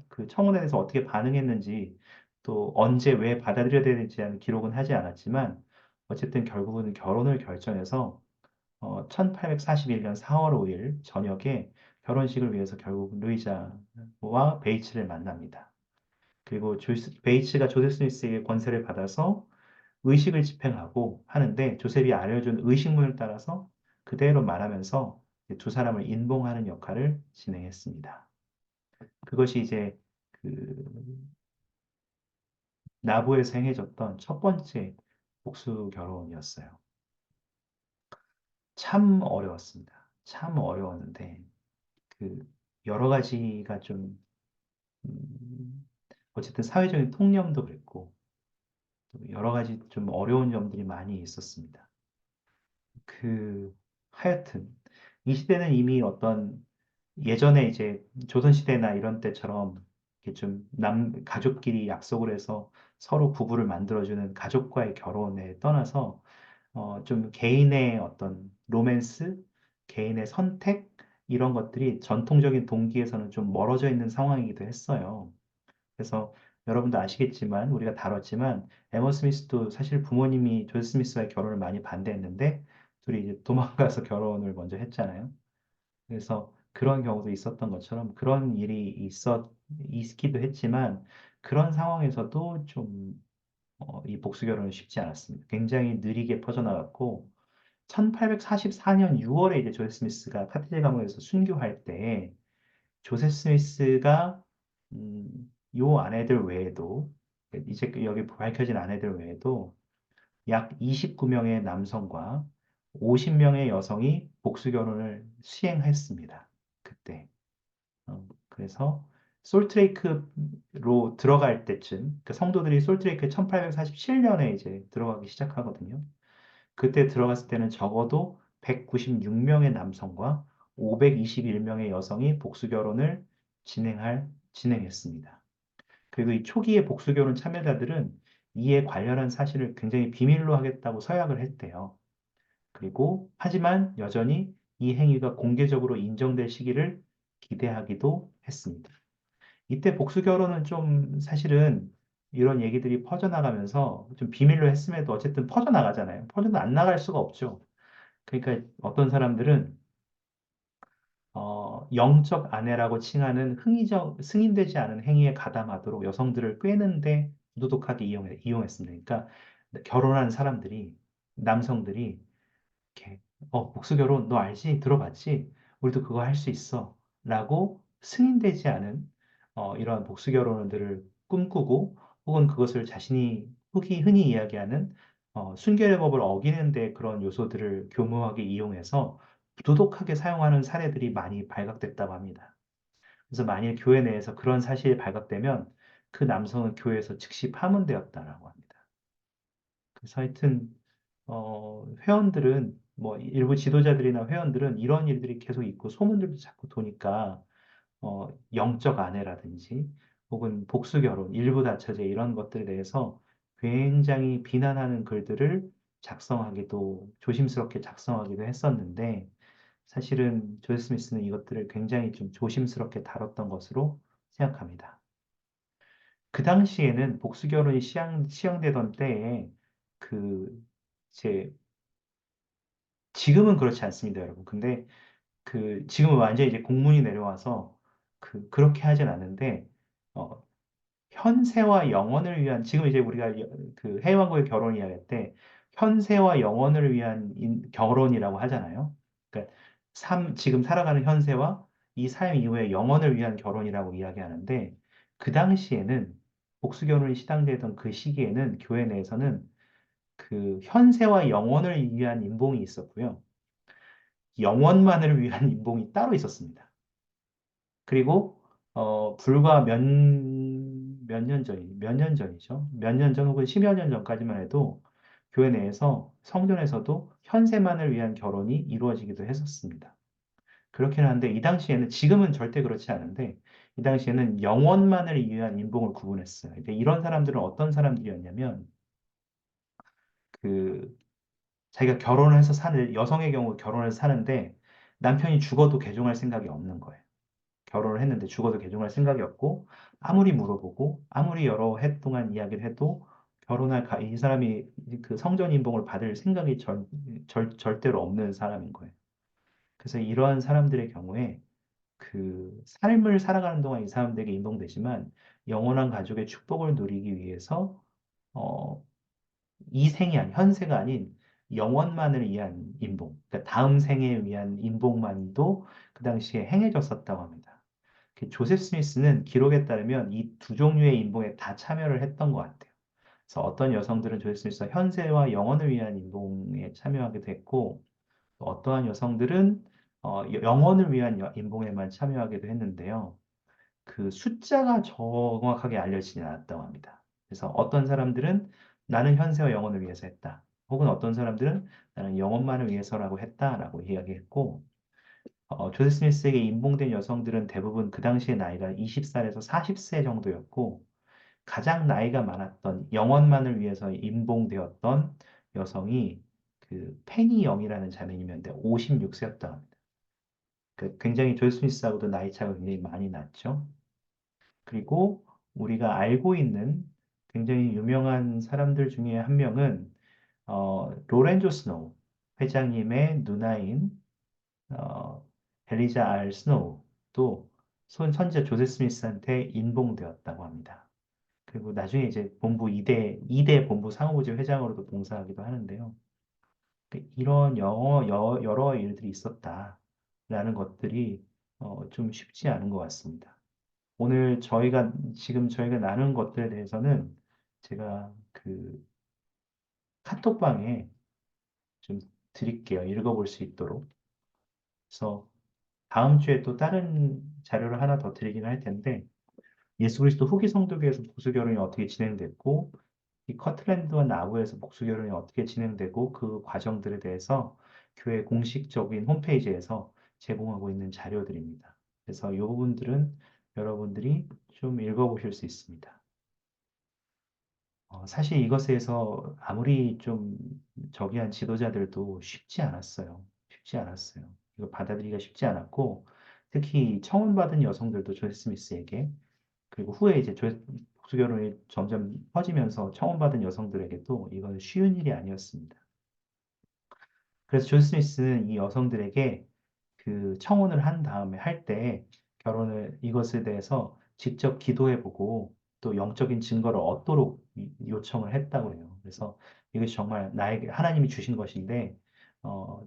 그 청혼에 대해서 어떻게 반응했는지 또 언제 왜 받아들여야 되는지 하는 기록은 하지 않았지만 어쨌든 결국은 결혼을 결정해서 1841년 4월 5일 저녁에 결혼식을 위해서 결국 루이자와 베이츠를 만납니다. 그리고 베이츠가 조셉 스미스에게 권세를 받아서 의식을 집행하고 하는데 조셉이 알려준 의식문을 따라서 그대로 말하면서 두 사람을 인봉하는 역할을 진행했습니다. 그것이 이제 그 나부에서 행해졌던 첫 번째 복수 결혼이었어요. 참 어려웠습니다. 참 어려웠는데 그 여러 가지가 좀 음, 어쨌든 사회적인 통념도 그랬고 또 여러 가지 좀 어려운 점들이 많이 있었습니다. 하여튼 이 시대는 이미 어떤 예전에 이제 조선시대나 이런 때처럼 이렇게 좀 가족끼리 약속을 해서 서로 부부를 만들어주는 가족과의 결혼에 떠나서 좀 개인의 어떤 로맨스, 개인의 선택, 이런 것들이 전통적인 동기에서는 좀 멀어져 있는 상황이기도 했어요. 그래서 여러분도 아시겠지만, 우리가 다뤘지만, 에머 스미스도 사실 부모님이 존 스미스와의 결혼을 많이 반대했는데, 둘이 이제 도망가서 결혼을 먼저 했잖아요. 그래서 그런 경우도 있었던 것처럼 그런 일이 있기도 했지만, 그런 상황에서도 좀, 이 복수 결혼은 쉽지 않았습니다. 굉장히 느리게 퍼져나갔고, 1844년 6월에 이제 조셉 스미스가 카티제 감옥에서 순교할 때 조셉 스미스가 요 아내들 외에도 이제 여기 밝혀진 아내들 외에도 약 29명의 남성과 50명의 여성이 복수 결혼을 시행했습니다. 그때. 그래서 솔트레이크로 들어갈 때쯤 그 성도들이 솔트레이크 1847년에 이제 들어가기 시작하거든요. 그때 들어갔을 때는 적어도 196명의 남성과 521명의 여성이 복수 결혼을 진행했습니다. 그리고 이 초기의 복수 결혼 참여자들은 이에 관련한 사실을 굉장히 비밀로 하겠다고 서약을 했대요. 그리고 하지만 여전히 이 행위가 공개적으로 인정될 시기를 기대하기도 했습니다. 이때 복수 결혼은 좀 사실은 이런 얘기들이 퍼져나가면서 좀 비밀로 했음에도 어쨌든 퍼져나가잖아요. 퍼져 안 나갈 수가 없죠. 그러니까 어떤 사람들은 영적 아내라고 칭하는 승인되지 않은 행위에 가담하도록 여성들을 꿰는데 부도덕하게 이용했습니다. 그러니까 결혼한 사람들이, 남성들이 이렇게, 복수 결혼 너 알지? 들어봤지? 우리도 그거 할 수 있어. 라고 승인되지 않은 이러한 복수 결혼들을 꿈꾸고 혹은 그것을 자신이 흔히 이야기하는 순결의 법을 어기는데 그런 요소들을 교묘하게 이용해서 부도덕하게 사용하는 사례들이 많이 발각됐다고 합니다. 그래서 만일 교회 내에서 그런 사실이 발각되면 그 남성은 교회에서 즉시 파문되었다라고 합니다. 그래서 하여튼 회원들은 뭐 일부 지도자들이나 회원들은 이런 일들이 계속 있고 소문들도 자꾸 도니까 영적 아내라든지 혹은 복수 결혼, 일부 다처제 이런 것들에 대해서 굉장히 비난하는 글들을 조심스럽게 작성하기도 했었는데 사실은 조지 스미스는 이것들을 굉장히 좀 조심스럽게 다뤘던 것으로 생각합니다. 그 당시에는 복수 결혼이 시행되던 때에 그 이제 지금은 그렇지 않습니다, 여러분. 근데 지금은 완전히 이제 공문이 내려와서 그렇게 하진 않는데 어, 현세와 영원을 위한 지금 이제 우리가 해외왕국의 결혼 이야기할 때 현세와 영원을 위한 결혼이라고 하잖아요. 그러니까 지금 살아가는 현세와 이 삶 이후의 영원을 위한 결혼이라고 이야기하는데 그 당시에는 복수 결혼이 시행되던 그 시기에는 교회 내에서는 그 현세와 영원을 위한 인봉이 있었고요. 영원만을 위한 인봉이 따로 있었습니다. 그리고 불과 몇 년 전이죠. 몇 년 전 혹은 10여 년 전까지만 해도 교회 내에서 성전에서도 현세만을 위한 결혼이 이루어지기도 했었습니다. 그렇긴 한데 이 당시에는 지금은 절대 그렇지 않은데 이 당시에는 영원만을 위한 인봉을 구분했어요. 근데 이런 사람들은 어떤 사람들이었냐면 그 자기가 결혼을 해서 사는 여성의 경우 결혼을 해서 사는데 남편이 죽어도 개종할 생각이 없는 거예요. 결혼을 했는데 죽어도 개종할 생각이 없고 아무리 물어보고 아무리 여러 해 동안 이야기를 해도 이 사람이 그 성전 인봉을 받을 생각이 절대로 없는 사람인 거예요. 그래서 이러한 사람들의 경우에 그 삶을 살아가는 동안 이 사람들에게 인봉되지만 영원한 가족의 축복을 누리기 위해서 어, 현세가 아닌 영원만을 위한 인봉, 그러니까 다음 생에 위한 인봉만도 그 당시에 행해졌었다고 합니다. 그 조셉 스미스는 기록에 따르면 이 두 종류의 인봉에 다 참여를 했던 것 같아요. 그래서 어떤 여성들은 조셉 스미스가 현세와 영원을 위한 인봉에 참여하게 됐고, 또 어떠한 여성들은 영혼을 위한 인봉에만 참여하기도 했는데요. 그 숫자가 정확하게 알려지지 않았다고 합니다. 그래서 어떤 사람들은 나는 현세와 영혼을 위해서 했다. 혹은 어떤 사람들은 나는 영혼만을 위해서라고 했다라고 이야기했고, 조세 스미스에게 인봉된 여성들은 대부분 그 당시의 나이가 20살에서 40세 정도였고, 가장 나이가 많았던 영혼만을 위해서 인봉되었던 여성이 그 페니 영이라는 자매님이었는데 56세였다고 합니다. 굉장히 조세 스미스하고도 나이 차가 굉장히 많이 났죠. 그리고 우리가 알고 있는 굉장히 유명한 사람들 중에 한 명은 로렌조 스노우 회장님의 누나인 어, 엘리자 알 스노우도 선지자 조세 스미스한테 인봉되었다고 합니다. 그리고 나중에 이제 본부 2대 본부 상호부지 회장으로도 봉사하기도 하는데요. 이런 여러 일들이 있었다라는 것들이 좀 쉽지 않은 것 같습니다. 오늘 지금 저희가 나눈 것들에 대해서는 제가 그 카톡방에 좀 드릴게요. 읽어볼 수 있도록. 그래서 다음 주에 또 다른 자료를 하나 더 드리긴 할 텐데, 예수 그리스도 후기 성도교에서 복수 결혼이 어떻게 진행됐고, 이 커트랜드와 나우에서 복수 결혼이 어떻게 진행되고, 그 과정들에 대해서 교회 공식적인 홈페이지에서 제공하고 있는 자료들입니다. 그래서 이 부분들은 여러분들이 좀 읽어보실 수 있습니다. 사실 이것에 대해서 아무리 좀 저기한 지도자들도 쉽지 않았어요. 쉽지 않았어요. 이거 받아들이기가 쉽지 않았고, 특히 청혼받은 여성들도 조세 스미스에게, 그리고 후에 이제 복수 결혼이 점점 퍼지면서 청혼받은 여성들에게도 이건 쉬운 일이 아니었습니다. 그래서 존 스미스는 이 여성들에게 그 청혼을 한 다음에 할 때 이것에 대해서 직접 기도해보고 또 영적인 증거를 얻도록 요청을 했다고 해요. 그래서 이것이 정말 나에게 하나님이 주신 것인데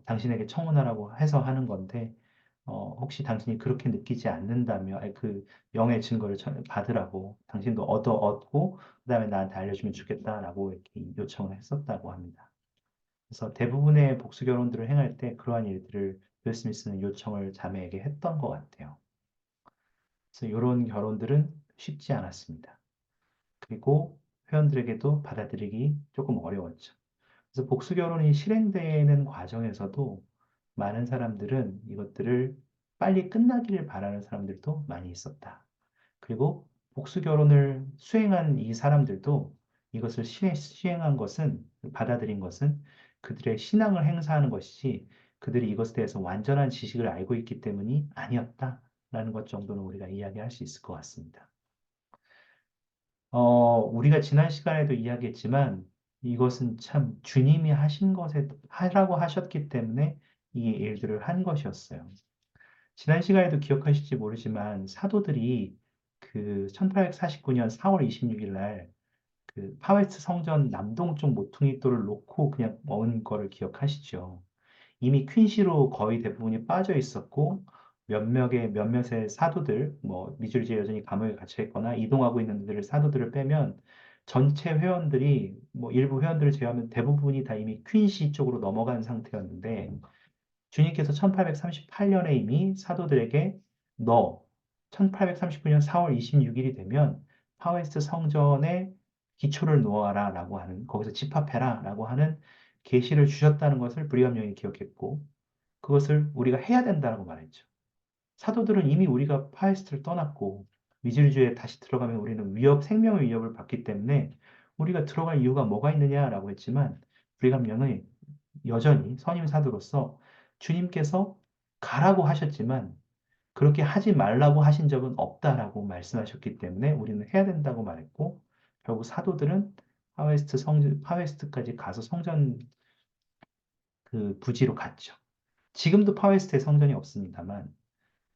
당신에게 청혼하라고 해서 하는 건데 혹시 당신이 그렇게 느끼지 않는다면 아니, 그 영의 증거를 받으라고 당신도 얻고 그다음에 나한테 알려주면 좋겠다라고 이렇게 요청을 했었다고 합니다. 그래서 대부분의 복수 결혼들을 행할 때 그러한 일들을 윌 스미스는 요청을 자매에게 했던 것 같아요. 그래서 이런 결혼들은 쉽지 않았습니다. 그리고 회원들에게도 받아들이기 조금 어려웠죠. 그래서 복수 결혼이 실행되는 과정에서도 많은 사람들은 이것들을 빨리 끝나기를 바라는 사람들도 많이 있었다. 그리고 복수 결혼을 수행한 이 사람들도 이것을 시행한 것은, 받아들인 것은 그들의 신앙을 행사하는 것이지 그들이 이것에 대해서 완전한 지식을 알고 있기 때문이 아니었다라는 것 정도는 우리가 이야기할 수 있을 것 같습니다. 우리가 지난 시간에도 이야기했지만 이것은 참 주님이 하신 것에 하라고 하셨기 때문에 이 일들을 한 것이었어요. 지난 시간에도 기억하실지 모르지만 사도들이 그 1849년 4월 26일 날 그 파웨스트 성전 남동쪽 모퉁이돌을 놓고 그냥 먼 거를 기억하시죠. 이미 퀸시로 거의 대부분이 빠져 있었고 몇몇의 사도들 뭐 미주리제 여전히 감옥에 갇혀 있거나 이동하고 있는 사도들을 빼면 전체 회원들이 뭐 일부 회원들을 제외하면 대부분이 다 이미 퀸시 쪽으로 넘어간 상태였는데 주님께서 1838년에 이미 사도들에게 너 1839년 4월 26일이 되면 파웨스트 성전에 기초를 놓아라라고 하는 거기서 집합해라라고 하는 계시를 주셨다는 것을 브리감 영이 기억했고 그것을 우리가 해야 된다라고 말했죠. 사도들은 이미 우리가 파레스트를 떠났고 미주리주에 다시 들어가면 우리는 생명의 위협을 받기 때문에 우리가 들어갈 이유가 뭐가 있느냐라고 했지만 브리감 영은 여전히 선임 사도로서 주님께서 가라고 하셨지만 그렇게 하지 말라고 하신 적은 없다라고 말씀하셨기 때문에 우리는 해야 된다고 말했고 결국 사도들은 파웨스트까지 가서 성전 그 부지로 갔죠. 지금도 파웨스트에 성전이 없습니다만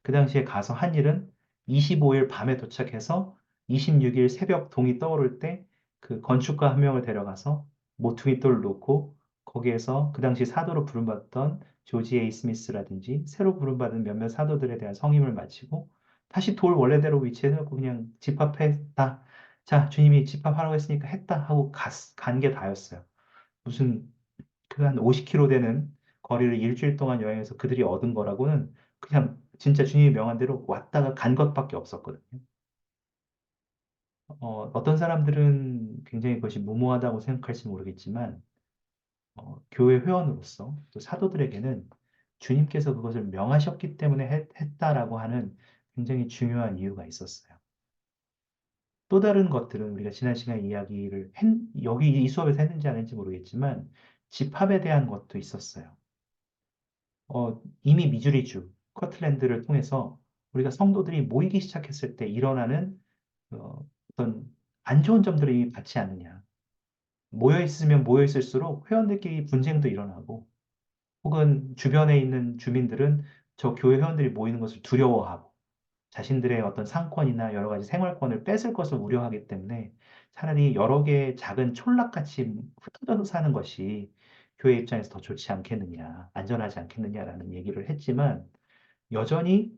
그 당시에 가서 한 일은 25일 밤에 도착해서 26일 새벽 동이 떠오를 때 그 건축가 한 명을 데려가서 모퉁이 돌을 놓고 거기에서 그 당시 사도로 부름받던 조지 에이 스미스라든지 새로 부름받은 몇몇 사도들에 대한 성임을 마치고 다시 돌 원래대로 위치에 놓고 그냥 집합했다. 자, 주님이 집합하라고 했으니까 했다 하고 간 게 다였어요. 무슨 그 한 50km 되는 거리를 일주일 동안 여행해서 그들이 얻은 거라고는 그냥 진짜 주님이 명한 대로 왔다가 간 것밖에 없었거든요. 어떤 사람들은 굉장히 그것이 무모하다고 생각할지 모르겠지만, 교회 회원으로서 또 사도들에게는 주님께서 그것을 명하셨기 때문에 했다라고 하는 굉장히 중요한 이유가 있었어요. 또 다른 것들은 우리가 지난 시간에 여기 이 수업에서 했는지 안 했는지 모르겠지만, 집합에 대한 것도 있었어요. 이미 미주리주, 커틀랜드를 통해서 우리가 성도들이 모이기 시작했을 때 일어나는 어떤 안 좋은 점들이 같지 않느냐. 모여 있으면 모여 있을수록 회원들끼리 분쟁도 일어나고, 혹은 주변에 있는 주민들은 저 교회 회원들이 모이는 것을 두려워하고, 자신들의 어떤 상권이나 여러 가지 생활권을 뺏을 것을 우려하기 때문에 차라리 여러 개의 작은 촌락같이 흩어져서 사는 것이 교회 입장에서 더 좋지 않겠느냐, 안전하지 않겠느냐라는 얘기를 했지만, 여전히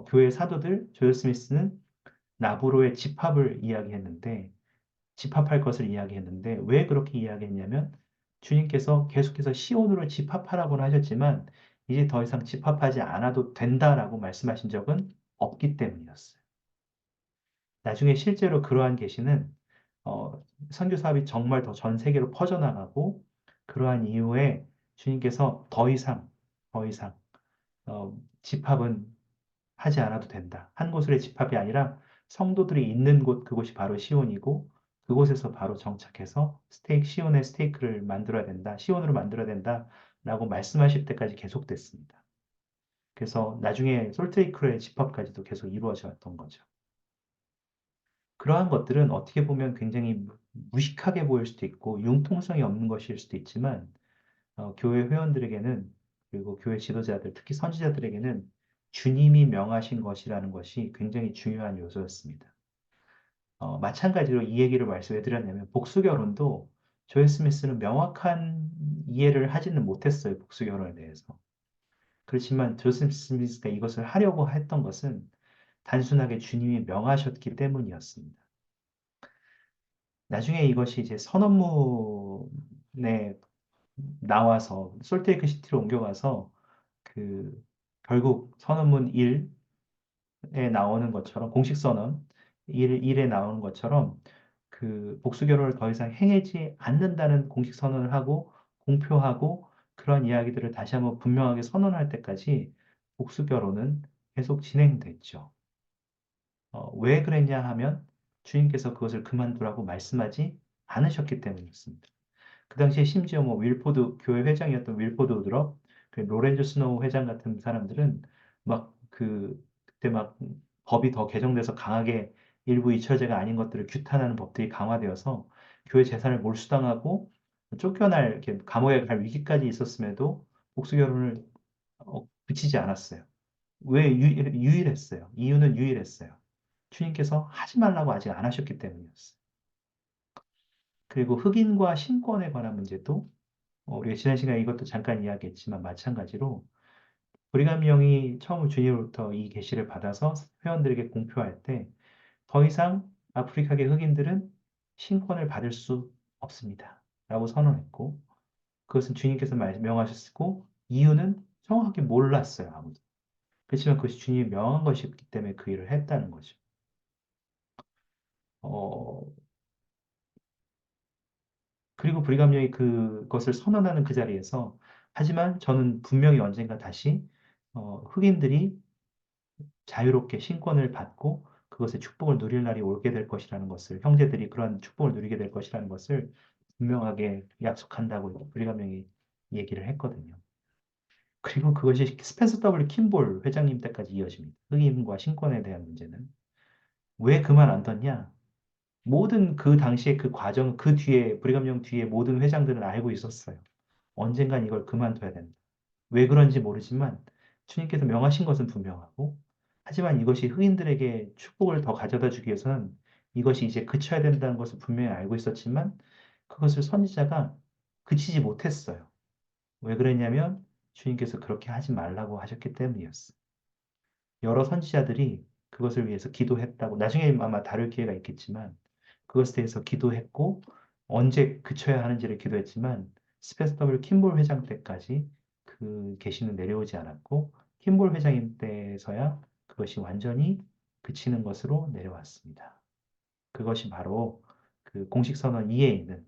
교회 사도들 조엘 스미스는 나부로의 집합을 이야기했는데 집합할 것을 이야기했는데 왜 그렇게 이야기했냐면 주님께서 계속해서 시온으로 집합하라고는 하셨지만 이제 더 이상 집합하지 않아도 된다라고 말씀하신 적은 없기 때문이었어요. 나중에 실제로 그러한 계시는 선교 사업이 정말 더 전 세계로 퍼져나가고 그러한 이후에 주님께서 더 이상 집합은 하지 않아도 된다. 한 곳의 집합이 아니라 성도들이 있는 곳, 그곳이 바로 시온이고 그곳에서 바로 정착해서 시온의 스테이크를 만들어야 된다. 시온으로 만들어야 된다. 라고 말씀하실 때까지 계속됐습니다. 그래서 나중에 솔트레이크의 집합까지도 계속 이루어져 왔던 거죠. 그러한 것들은 어떻게 보면 굉장히 무식하게 보일 수도 있고 융통성이 없는 것일 수도 있지만 교회 회원들에게는 그리고 교회 지도자들, 특히 선지자들에게는 주님이 명하신 것이라는 것이 굉장히 중요한 요소였습니다. 마찬가지로 이 얘기를 말씀해 드렸냐면 복수 결혼도 조엘 스미스는 명확한 이해를 하지는 못했어요. 복수 결혼에 대해서. 그렇지만 조셉 스미스가 이것을 하려고 했던 것은 단순하게 주님이 명하셨기 때문이었습니다. 나중에 이것이 이제 선언문에 나와서 솔트레이크 시티로 옮겨가서 그 결국 선언문 1에 나오는 것처럼 공식 선언 1에 나오는 것처럼 그 복수 결혼을 더 이상 행하지 않는다는 공식 선언을 하고 공표하고 그런 이야기들을 다시 한번 분명하게 선언할 때까지 복수 결혼은 계속 진행됐죠. 왜 그랬냐 하면 주님께서 그것을 그만두라고 말씀하지 않으셨기 때문이었습니다. 그 당시에 심지어 뭐 교회 회장이었던 윌포드 우드럽, 그 로렌조 스노우 회장 같은 사람들은 그때 막 법이 더 개정돼서 강하게 일부 이처제가 아닌 것들을 규탄하는 법들이 강화되어서 교회 재산을 몰수당하고 쫓겨날 이렇게 감옥에 갈 위기까지 있었음에도 복수 결혼을 그치지 않았어요. 왜 유일했어요? 이유는 유일했어요. 주님께서 하지 말라고 아직 안 하셨기 때문이었어요. 그리고 흑인과 신권에 관한 문제도 우리가 지난 시간에 이것도 잠깐 이야기했지만 마찬가지로 브리감 영이 처음 주님으로부터 이 계시를 받아서 회원들에게 공표할 때 더 이상 아프리카계 흑인들은 신권을 받을 수 없습니다. 라고 선언했고 그것은 주님께서 명하셨고 이유는 정확하게 몰랐어요. 아무도. 그렇지만 그것이 주님이 명한 것이기 때문에 그 일을 했다는 거죠. 어, 그리고 브리감령이 그것을 선언하는 그 자리에서 하지만 저는 분명히 언젠가 다시 흑인들이 자유롭게 신권을 받고 그것의 축복을 누릴 날이 오게 될 것이라는 것을 형제들이 그런 축복을 누리게 될 것이라는 것을 분명하게 약속한다고 브리감령이 얘기를 했거든요. 그리고 그것이 스펜서 W. 킴볼 회장님 때까지 이어집니다. 흑인과 신권에 대한 문제는. 왜 그만 안 뒀냐? 모든 그 당시에 그 과정, 그 뒤에, 브리감령 뒤에 모든 회장들은 알고 있었어요. 언젠간 이걸 그만둬야 된다. 왜 그런지 모르지만 주님께서 명하신 것은 분명하고, 하지만 이것이 흑인들에게 축복을 더 가져다 주기 위해서는 이것이 이제 그쳐야 된다는 것을 분명히 알고 있었지만, 그것을 선지자가 그치지 못했어요. 왜 그랬냐면 주님께서 그렇게 하지 말라고 하셨기 때문이었어요. 여러 선지자들이 그것을 위해서 기도했다고, 나중에 아마 다룰 기회가 있겠지만, 그것에 대해서 기도했고, 언제 그쳐야 하는지를 기도했지만, 스펜서 W. 킴볼 회장 때까지 그 계시는 내려오지 않았고, 킴볼 회장님 때에서야 그것이 완전히 그치는 것으로 내려왔습니다. 그것이 바로 그 공식 선언 2에 있는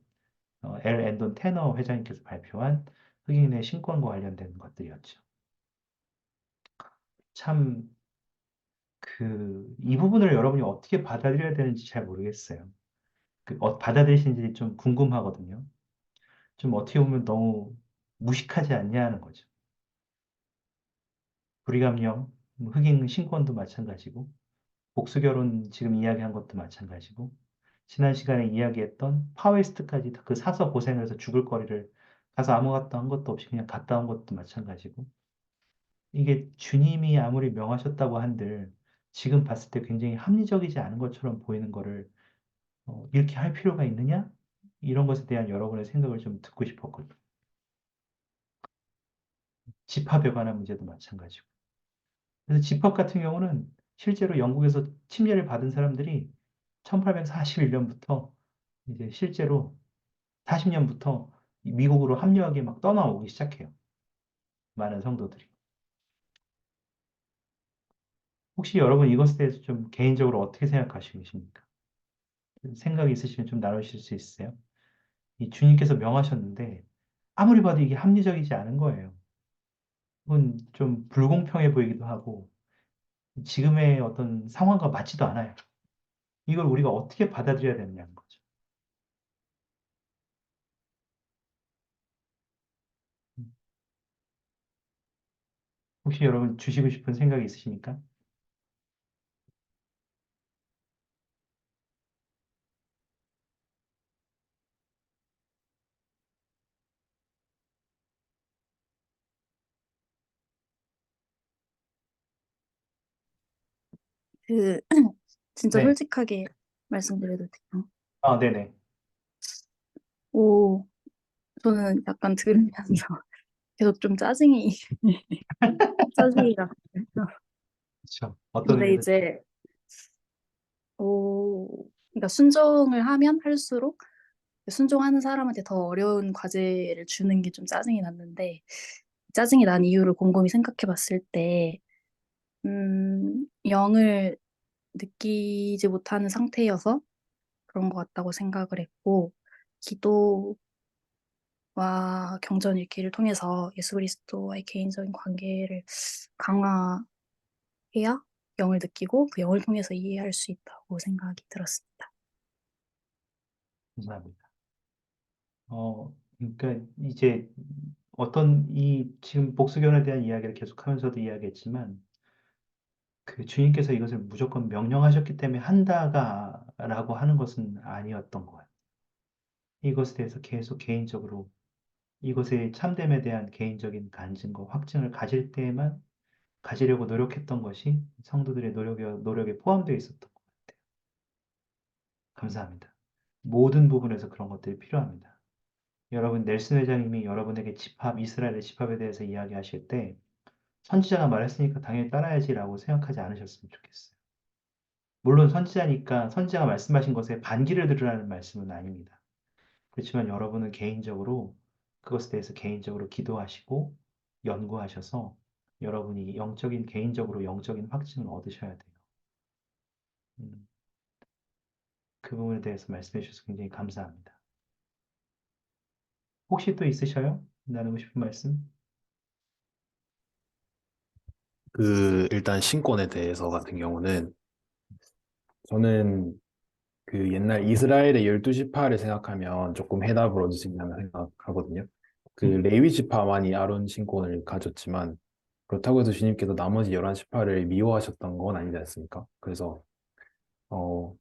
엘 앤돈 테너 회장님께서 발표한 흑인의 신권과 관련된 것들이었죠. 참 이 부분을 여러분이 어떻게 받아들여야 되는지 잘 모르겠어요. 받아들이시는지 좀 궁금하거든요. 좀 어떻게 보면 너무 무식하지 않냐 하는 거죠. 불이감령, 흑인 신권도 마찬가지고, 복수결혼 지금 이야기한 것도 마찬가지고, 지난 시간에 이야기했던 파웨스트까지 그 사서 고생을 해서 죽을 거리를 가서 아무것도 한 것도 없이 그냥 갔다 온 것도 마찬가지고, 이게 주님이 아무리 명하셨다고 한들 지금 봤을 때 굉장히 합리적이지 않은 것처럼 보이는 거를 이렇게 할 필요가 있느냐? 이런 것에 대한 여러분의 생각을 좀 듣고 싶었거든요. 집합에 관한 문제도 마찬가지고. 그래서 집합 같은 경우는 실제로 영국에서 침례를 받은 사람들이 1841년부터 이제 실제로 40년부터 미국으로 합류하게 막 떠나오기 시작해요. 많은 성도들이. 혹시 여러분 이것에 대해서 좀 개인적으로 어떻게 생각하시고 계십니까? 생각이 있으시면 좀 나누실 수 있으세요? 이 주님께서 명하셨는데 아무리 봐도 이게 합리적이지 않은 거예요. 그건 좀 불공평해 보이기도 하고 지금의 어떤 상황과 맞지도 않아요. 이걸 우리가 어떻게 받아들여야 되느냐는 거죠. 혹시 여러분 주시고 싶은 생각이 있으십니까? 그, 진짜 네. 솔직하게 말씀드려도 돼요. 아, 네네. 오, 저는 약간 들으면서 계속 좀 짜증이 났어요. 그렇죠. 어떤 근데 의미에서 이제, 그러니까 순종을 하면 할수록 순종하는 사람한테 더 어려운 과제를 주는 게 좀 짜증이 났는데, 짜증이 난 이유를 곰곰이 생각해 봤을 때, 영을 느끼지 못하는 상태여서 그런 것 같다고 생각을 했고, 기도와 경전 읽기를 통해서 예수 그리스도와의 개인적인 관계를 강화해야 영을 느끼고 그 영을 통해서 이해할 수 있다고 생각이 들었습니다. 감사합니다. 그러니까 이제 지금 복수견에 대한 이야기를 계속하면서도 이야기했지만 주님께서 이것을 무조건 명령하셨기 때문에 한다가라고 하는 것은 아니었던 것 같아요. 이것에 대해서 계속 개인적으로 이것의 참됨에 대한 개인적인 간증과 확증을 가질 때에만 가지려고 노력했던 것이 성도들의 노력에 포함되어 있었던 것 같아요. 감사합니다. 모든 부분에서 그런 것들이 필요합니다. 여러분, 넬슨 회장님이 여러분에게 이스라엘의 집합에 대해서 이야기하실 때 선지자가 말했으니까 당연히 따라야지라고 생각하지 않으셨으면 좋겠어요. 물론 선지자니까 선지자가 말씀하신 것에 반기를 들으라는 말씀은 아닙니다. 그렇지만 여러분은 개인적으로 그것에 대해서 개인적으로 기도하시고 연구하셔서 여러분이 개인적으로 영적인 확증을 얻으셔야 돼요. 음, 그 부분에 대해서 말씀해 주셔서 굉장히 감사합니다. 혹시 또 있으셔요? 나누고 싶은 말씀? 일단 신권에 대해서 같은 경우는 저는 그 옛날 이스라엘의 12지파를 생각하면 조금 해답을 얻을 수 있다고 생각하거든요. 그 음, 레위 지파만이 아론 신권을 가졌지만 그렇다고 해서 주님께서 나머지 11지파를 미워하셨던 건 아니지 않습니까? 그래서 어,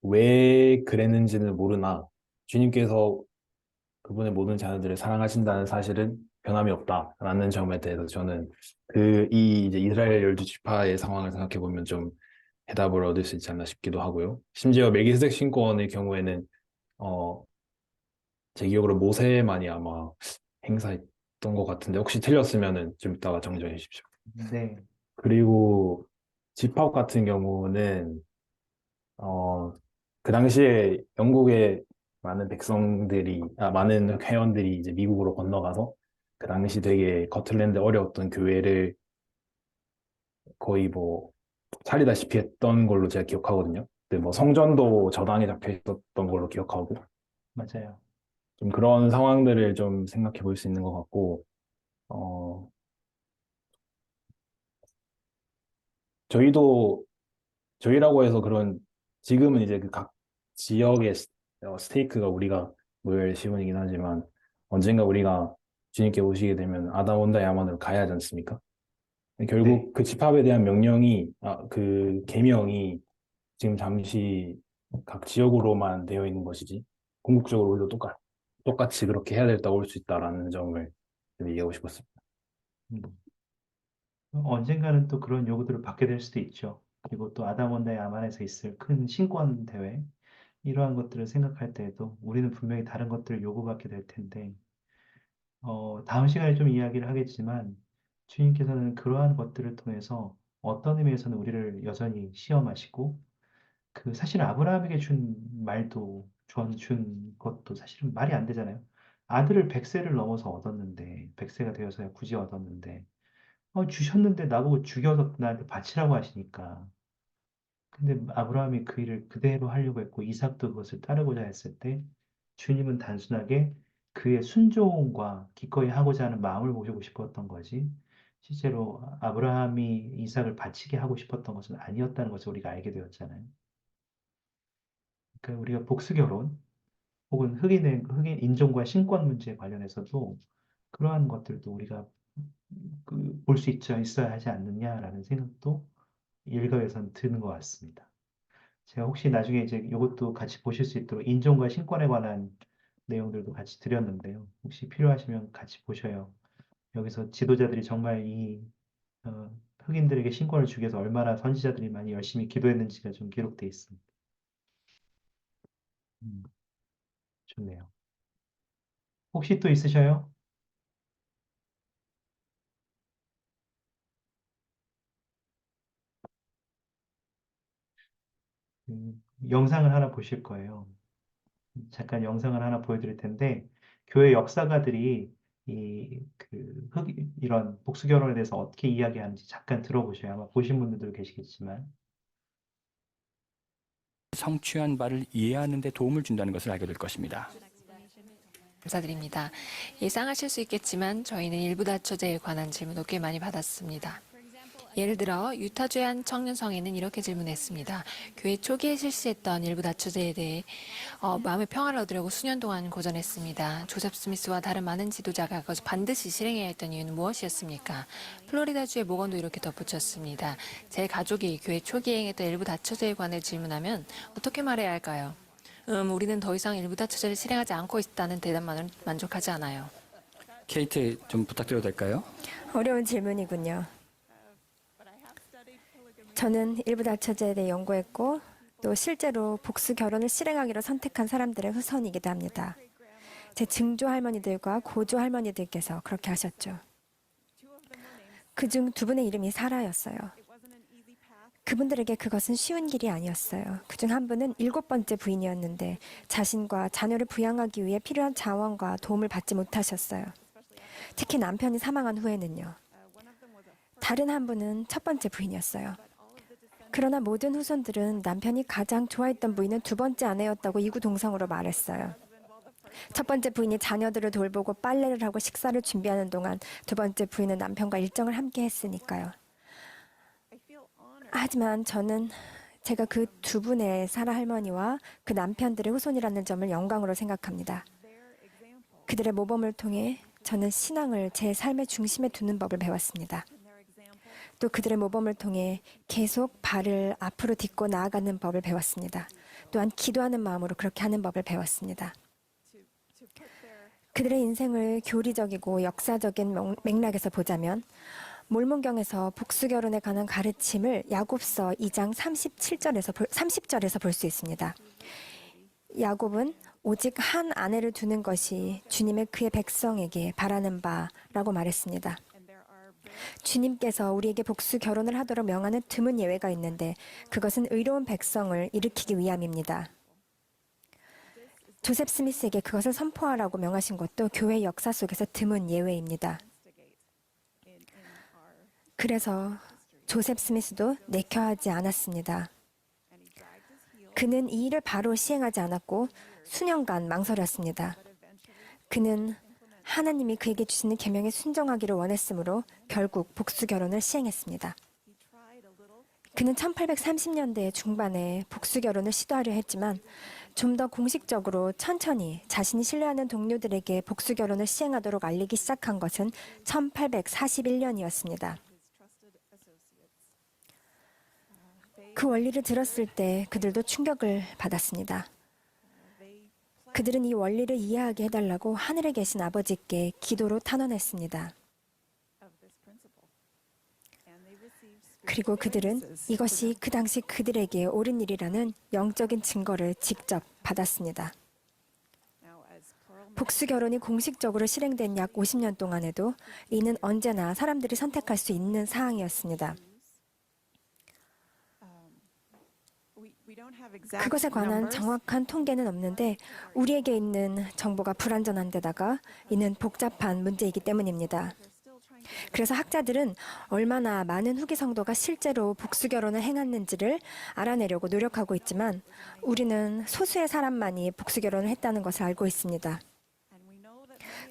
왜 그랬는지는 모르나 주님께서 그분의 모든 자녀들을 사랑하신다는 사실은 변함이 없다라는 점에 대해서 저는 이 이제 이스라엘 12지파의 상황을 생각해 보면 좀 해답을 얻을 수 있지 않나 싶기도 하고요. 심지어 멜기세덱 신권의 경우에는 어, 제 기억으로 모세만이 아마 행사했던 것 같은데 혹시 틀렸으면은 좀 이따가 정정해 주십시오. 네, 그리고 집합 같은 경우는 어, 그 당시에 영국의 많은 회원들이 이제 미국으로 건너가서 그 당시 되게 거틀랜드 어려웠던 교회를 거의 뭐 살리다시피 했던 걸로 제가 기억하거든요. 근데 뭐 성전도 저당에 잡혀 있었던 걸로 기억하고 맞아요. 좀 그런 상황들을 좀 생각해 볼 수 있는 것 같고 어, 저희도 저희라고 해서 그런 지금은 이제 그 각 지역의 스테이크가 우리가 모여야 시분이긴 하지만 언젠가 우리가 주님께 오시게 되면 아담 원다 야만으로 가야 하지 않습니까? 네, 결국 그 집합에 대한 그 계명이 지금 잠시 각 지역으로만 되어 있는 것이지 궁극적으로 우리도 똑같이 그렇게 해야 될 때가 올 수 있다라는 점을 좀 얘기하고 싶었습니다. 음. 언젠가는 또 그런 요구들을 받게 될 수도 있죠. 그리고 또 아담원다의 아만에서 있을 큰 신권 대회, 이러한 것들을 생각할 때에도 우리는 분명히 다른 것들을 요구받게 될 텐데, 다음 시간에 좀 이야기를 하겠지만, 주님께서는 그러한 것들을 통해서 어떤 의미에서는 우리를 여전히 시험하시고, 그 사실 아브라함에게 준 말도, 준 것도 사실은 말이 안 되잖아요. 아들을 100세를 넘어서 얻었는데, 100세가 되어서야 굳이 얻었는데, 주셨는데 나보고 죽여서 나한테 바치라고 하시니까. 근데 아브라함이 그 일을 그대로 하려고 했고 이삭도 그것을 따르고자 했을 때 주님은 단순하게 그의 순종과 기꺼이 하고자 하는 마음을 보시고 싶었던 거지. 실제로 아브라함이 이삭을 바치게 하고 싶었던 것은 아니었다는 것을 우리가 알게 되었잖아요. 그러니까 우리가 복수 결혼 혹은 흑인 인종과 신권 문제 관련해서도 그러한 것들도 우리가 볼 수 있어야 하지 않느냐라는 생각도 일각에선 드는 것 같습니다. 제가 혹시 나중에 이제 이것도 같이 보실 수 있도록 인종과 신권에 관한 내용들도 같이 드렸는데요. 혹시 필요하시면 같이 보셔요. 여기서 지도자들이 정말 흑인들에게 신권을 주기 위해서 얼마나 선지자들이 많이 열심히 기도했는지가 좀 기록되어 있습니다. 음, 좋네요. 혹시 또 있으셔요? 영상을 하나 보실 거예요. 잠깐 영상을 하나 보여드릴 텐데, 교회 역사가들이 이런 복수 결혼에 대해서 어떻게 이야기하는지 잠깐 들어보셔야 아마 보신 분들도 계시겠지만, 성취한 바를 이해하는 데 도움을 준다는 것을 알게 될 것입니다. 감사드립니다. 예상하실 수 있겠지만 저희는 일부 다처제에 관한 질문도 꽤 많이 받았습니다. 예를 들어 유타주의 한 청년 성인은 이렇게 질문했습니다. 교회 초기에 실시했던 일부 다처제에 대해 마음의 평화를 얻으려고 수년 동안 고전했습니다. 조셉 스미스와 다른 많은 지도자가 그것을 반드시 실행해야 했던 이유는 무엇이었습니까? 플로리다주의 모건도 이렇게 덧붙였습니다. 제 가족이 교회 초기에 행했던 일부 다처제에 관해 질문하면 어떻게 말해야 할까요? 우리는 더 이상 일부 다처제를 실행하지 않고 있다는 대답만으로 만족하지 않아요. 케이트 좀 부탁드려도 될까요? 어려운 질문이군요. 저는 일부 다처제에 대해 연구했고 또 실제로 복수 결혼을 실행하기로 선택한 사람들의 후손이기도 합니다. 제 증조 할머니들과 고조 할머니들께서 그렇게 하셨죠. 그중 두 분의 이름이 사라였어요. 그분들에게 그것은 쉬운 길이 아니었어요. 그중 한 분은 7번째 부인이었는데 자신과 자녀를 부양하기 위해 필요한 자원과 도움을 받지 못하셨어요. 특히 남편이 사망한 후에는요. 다른 한 분은 첫 번째 부인이었어요. 그러나 모든 후손들은 남편이 가장 좋아했던 부인은 두 번째 아내였다고 이구동성으로 말했어요. 첫 번째 부인이 자녀들을 돌보고 빨래를 하고 식사를 준비하는 동안 두 번째 부인은 남편과 일정을 함께 했으니까요. 하지만 저는 제가 그 두 분의 사라 할머니와 그 남편들의 후손이라는 점을 영광으로 생각합니다. 그들의 모범을 통해 저는 신앙을 제 삶의 중심에 두는 법을 배웠습니다. 또 그들의 모범을 통해 계속 발을 앞으로 딛고 나아가는 법을 배웠습니다. 또한 기도하는 마음으로 그렇게 하는 법을 배웠습니다. 그들의 인생을 교리적이고 역사적인 맥락에서 보자면 몰몬경에서 복수결혼에 관한 가르침을 야곱서 2장 30절에서 볼 수 있습니다. 야곱은 오직 한 아내를 두는 것이 주님의 그의 백성에게 바라는 바라고 말했습니다. 주님께서 우리에게 복수 결혼을 하도록 명하는 드문 예외가 있는데 그것은 의로운 백성을 일으키기 위함입니다. 조셉 스미스에게 그것을 선포하라고 명하신 것도 교회 역사 속에서 드문 예외입니다. 그래서 조셉 스미스도 내켜하지 않았습니다. 그는 이 일을 바로 시행하지 않았고 수년간 망설였습니다. 그는 하나님이 그에게 주시는 계명에 순종하기를 원했으므로 결국 복수 결혼을 시행했습니다. 그는 1830년대 중반에 복수 결혼을 시도하려 했지만 좀 더 공식적으로 천천히 자신이 신뢰하는 동료들에게 복수 결혼을 시행하도록 알리기 시작한 것은 1841년이었습니다. 그 원리를 들었을 때 그들도 충격을 받았습니다. 그들은 이 원리를 이해하게 해달라고 하늘에 계신 아버지께 기도로 탄원했습니다. 그리고 그들은 이것이 그 당시 그들에게 옳은 일이라는 영적인 증거를 직접 받았습니다. 복수 결혼이 공식적으로 실행된 약 50년 동안에도 이는 언제나 사람들이 선택할 수 있는 사항이었습니다. 그것에 관한 정확한 통계는 없는데 우리에게 있는 정보가 불완전한 데다가 이는 복잡한 문제이기 때문입니다. 그래서 학자들은 얼마나 많은 후기 성도가 실제로 복수 결혼을 행했는지를 알아내려고 노력하고 있지만 우리는 소수의 사람만이 복수 결혼을 했다는 것을 알고 있습니다.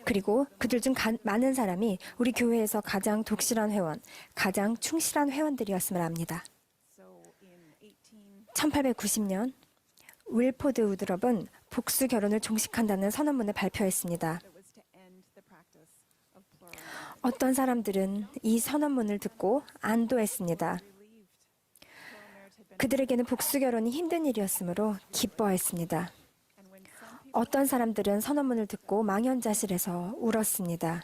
그리고 그들 중 많은 사람이 우리 교회에서 가장 독실한 회원, 가장 충실한 회원들이었음을 압니다. 1890년 윌포드 우드럽은 복수 결혼을 종식한다는 선언문을 발표했습니다. 어떤 사람들은 이 선언문을 듣고 안도했습니다. 그들에게는 복수 결혼이 힘든 일이었으므로 기뻐했습니다. 어떤 사람들은 선언문을 듣고 망연자실해서 울었습니다.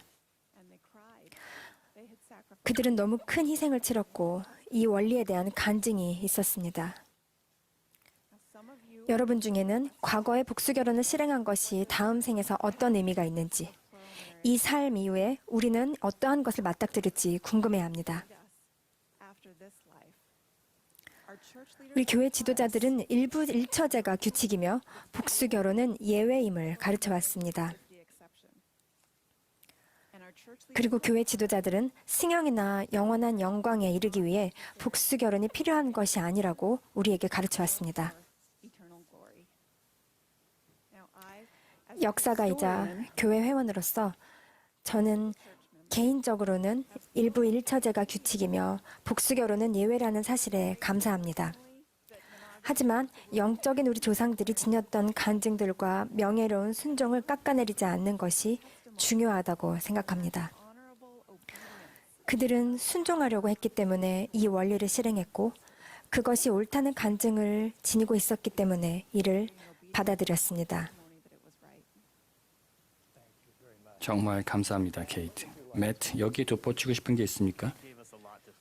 그들은 너무 큰 희생을 치렀고 이 원리에 대한 간증이 있었습니다. 여러분 중에는 과거에 복수 결혼을 실행한 것이 다음 생에서 어떤 의미가 있는지, 이 삶 이후에 우리는 어떠한 것을 맞닥뜨릴지 궁금해합니다. 우리 교회 지도자들은 일부 일처제가 규칙이며 복수 결혼은 예외임을 가르쳐왔습니다. 그리고 교회 지도자들은 승형이나 영원한 영광에 이르기 위해 복수 결혼이 필요한 것이 아니라고 우리에게 가르쳐왔습니다. 역사가이자 교회 회원으로서 저는 개인적으로는 일부 일처제가 규칙이며 복수 결혼은 예외라는 사실에 감사합니다. 하지만 영적인 우리 조상들이 지녔던 간증들과 명예로운 순종을 깎아내리지 않는 것이 중요하다고 생각합니다. 그들은 순종하려고 했기 때문에 이 원리를 실행했고 그것이 옳다는 간증을 지니고 있었기 때문에 이를 받아들였습니다. 정말 감사합니다, 케이트. 매트, 여기에 덧붙이고 싶은 게 있습니까?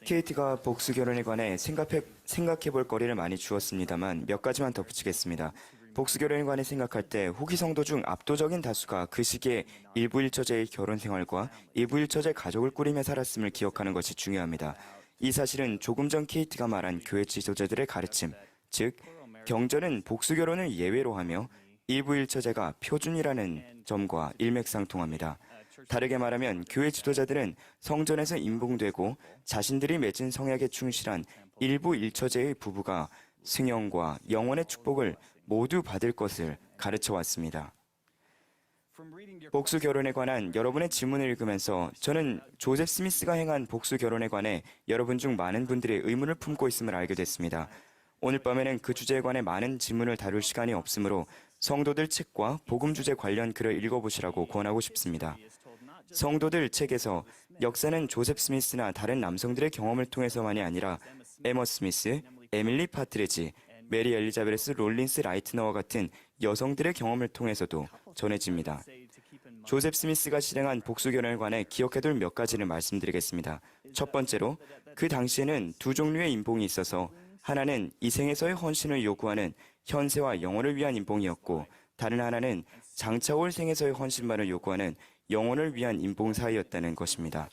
케이트가 복수 결혼에 관해 생각해 볼 거리를 많이 주었습니다만 몇 가지만 덧붙이겠습니다. 복수 결혼에 관해 생각할 때 후기 성도 중 압도적인 다수가 그 시기에 일부 일처제의 결혼 생활과 일부 일처제 가족을 꾸리며 살았음을 기억하는 것이 중요합니다. 이 사실은 조금 전 케이트가 말한 교회 지도자들의 가르침, 즉 경전은 복수 결혼을 예외로 하며 일부 일처제가 표준이라는 점과 일맥상통합니다. 다르게 말하면 교회 지도자들은 성전에서 임봉되고 자신들이 맺은 성약에 충실한 일부 일처제의 부부가 승형과 영원의 축복을 모두 받을 것을 가르쳐 왔습니다. 복수 결혼에 관한 여러분의 질문을 읽으면서 저는 조셉 스미스가 행한 복수 결혼에 관해 여러분 중 많은 분들이 의문을 품고 있음을 알게 됐습니다. 오늘 밤에는 그 주제에 관해 많은 질문을 다룰 시간이 없으므로 성도들 책과 복음 주제 관련 글을 읽어보시라고 권하고 싶습니다. 성도들 책에서 역사는 조셉 스미스나 다른 남성들의 경험을 통해서만이 아니라 에머 스미스, 에밀리 파트리지, 메리 엘리자베스 롤린스 라이트너와 같은 여성들의 경험을 통해서도 전해집니다. 조셉 스미스가 실행한 복수 결혼에 관해 기억해둘 몇 가지를 말씀드리겠습니다. 첫 번째로, 그 당시에는 두 종류의 인봉이 있어서 하나는 이 생에서의 헌신을 요구하는 현세와 영혼을 위한 인봉이었고, 다른 하나는 장차 올 생에서의 헌신만을 요구하는 영혼을 위한 인봉 사이였다는 것입니다.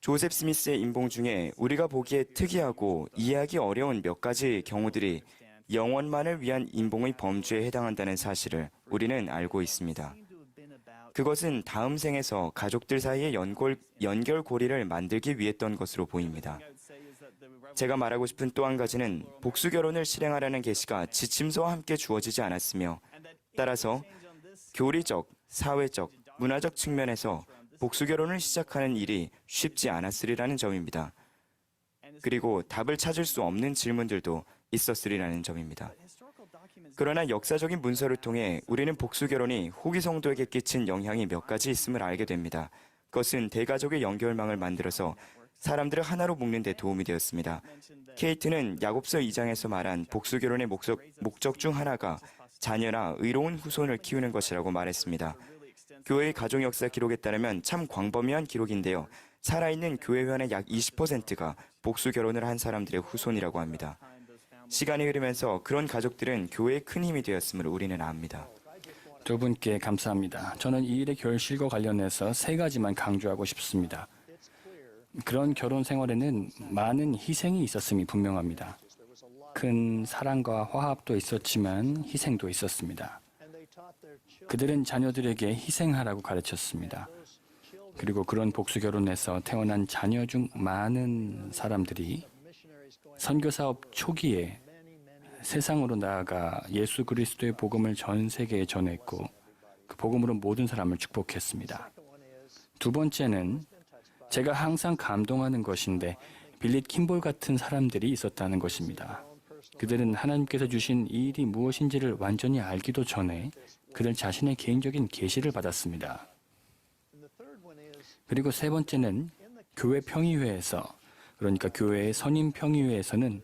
조셉 스미스의 인봉 중에 우리가 보기에 특이하고 이해하기 어려운 몇 가지 경우들이 영원만을 위한 인봉의 범주에 해당한다는 사실을 우리는 알고 있습니다. 그것은 다음 생에서 가족들 사이의 연결고리를 만들기 위했던 것으로 보입니다. 제가 말하고 싶은 또 한 가지는 복수 결혼을 실행하라는 계시가 지침서와 함께 주어지지 않았으며, 따라서 교리적, 사회적, 문화적 측면에서 복수 결혼을 시작하는 일이 쉽지 않았으리라는 점입니다. 그리고 답을 찾을 수 없는 질문들도 있었으리라는 점입니다. 그러나 역사적인 문서를 통해 우리는 복수 결혼이 후기 성도에게 끼친 영향이 몇 가지 있음을 알게 됩니다. 그것은 대가족의 연결망을 만들어서 사람들을 하나로 묶는 데 도움이 되었습니다. 케이트는 야곱서 2장에서 말한 복수 결혼의 목적 중 하나가 자녀나 의로운 후손을 키우는 것이라고 말했습니다. 교회의 가족 역사 기록에 따르면 참 광범위한 기록인데요. 살아있는 교회 회원의 약 20%가 복수 결혼을 한 사람들의 후손이라고 합니다. 시간이 흐르면서 그런 가족들은 교회의 큰 힘이 되었음을 우리는 압니다. 두 분께 감사합니다. 저는 이 일의 결실과 관련해서 세 가지만 강조하고 싶습니다. 그런 결혼 생활에는 많은 희생이 있었음이 분명합니다. 큰 사랑과 화합도 있었지만 희생도 있었습니다. 그들은 자녀들에게 희생하라고 가르쳤습니다. 그리고 그런 복수 결혼에서 태어난 자녀 중 많은 사람들이 선교 사업 초기에 세상으로 나아가 예수 그리스도의 복음을 전 세계에 전했고 그 복음으로 모든 사람을 축복했습니다. 두 번째는 제가 항상 감동하는 것인데 빌릿 킴볼 같은 사람들이 있었다는 것입니다. 그들은 하나님께서 주신 이 일이 무엇인지를 완전히 알기도 전에 그들 자신의 개인적인 계시를 받았습니다. 그리고 세 번째는 교회 평의회에서, 그러니까 교회의 선임 평의회에서는